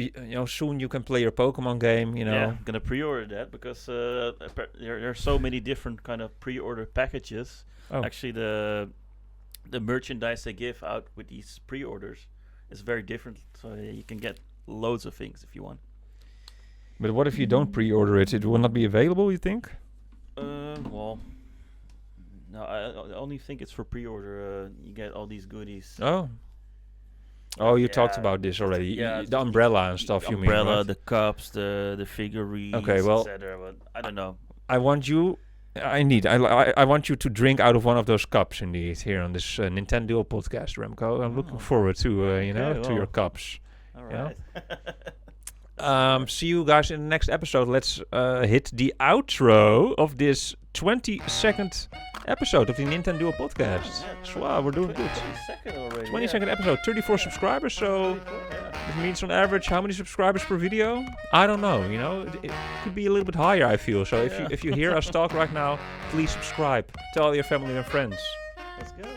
soon you can play your Pokemon game. yeah, I'm gonna pre-order that because there are so many different kind of pre-order packages. Oh. Actually, the merchandise they give out with these pre-orders is very different. So you can get loads of things if you want. But what if you don't pre-order it? It will not be available. You think? Well, no, I only think it's for pre-order. You get all these goodies. Oh. Oh, you talked Yeah, about this already. yeah, The umbrella and The stuff. You umbrella, mean? Right? the cups, the figurines, Okay, well- etc. But I don't know. I want you. I want you to drink out of one of those cups, indeed, here on this NintenDUO podcast, Remco. I'm looking Oh. forward to to well. your cups. All Yeah. right. See you guys in the next episode. Let's hit the outro of this 20-second episode of the NintenDUO Podcast. So, wow, we're doing good. 22nd already. 22nd episode, 34 subscribers. So 34, yeah. it means on average how many subscribers per video? I don't know. You know, it could be a little bit higher. I feel so. If you hear us talk right now, please subscribe. Tell all your family and friends. Let's go.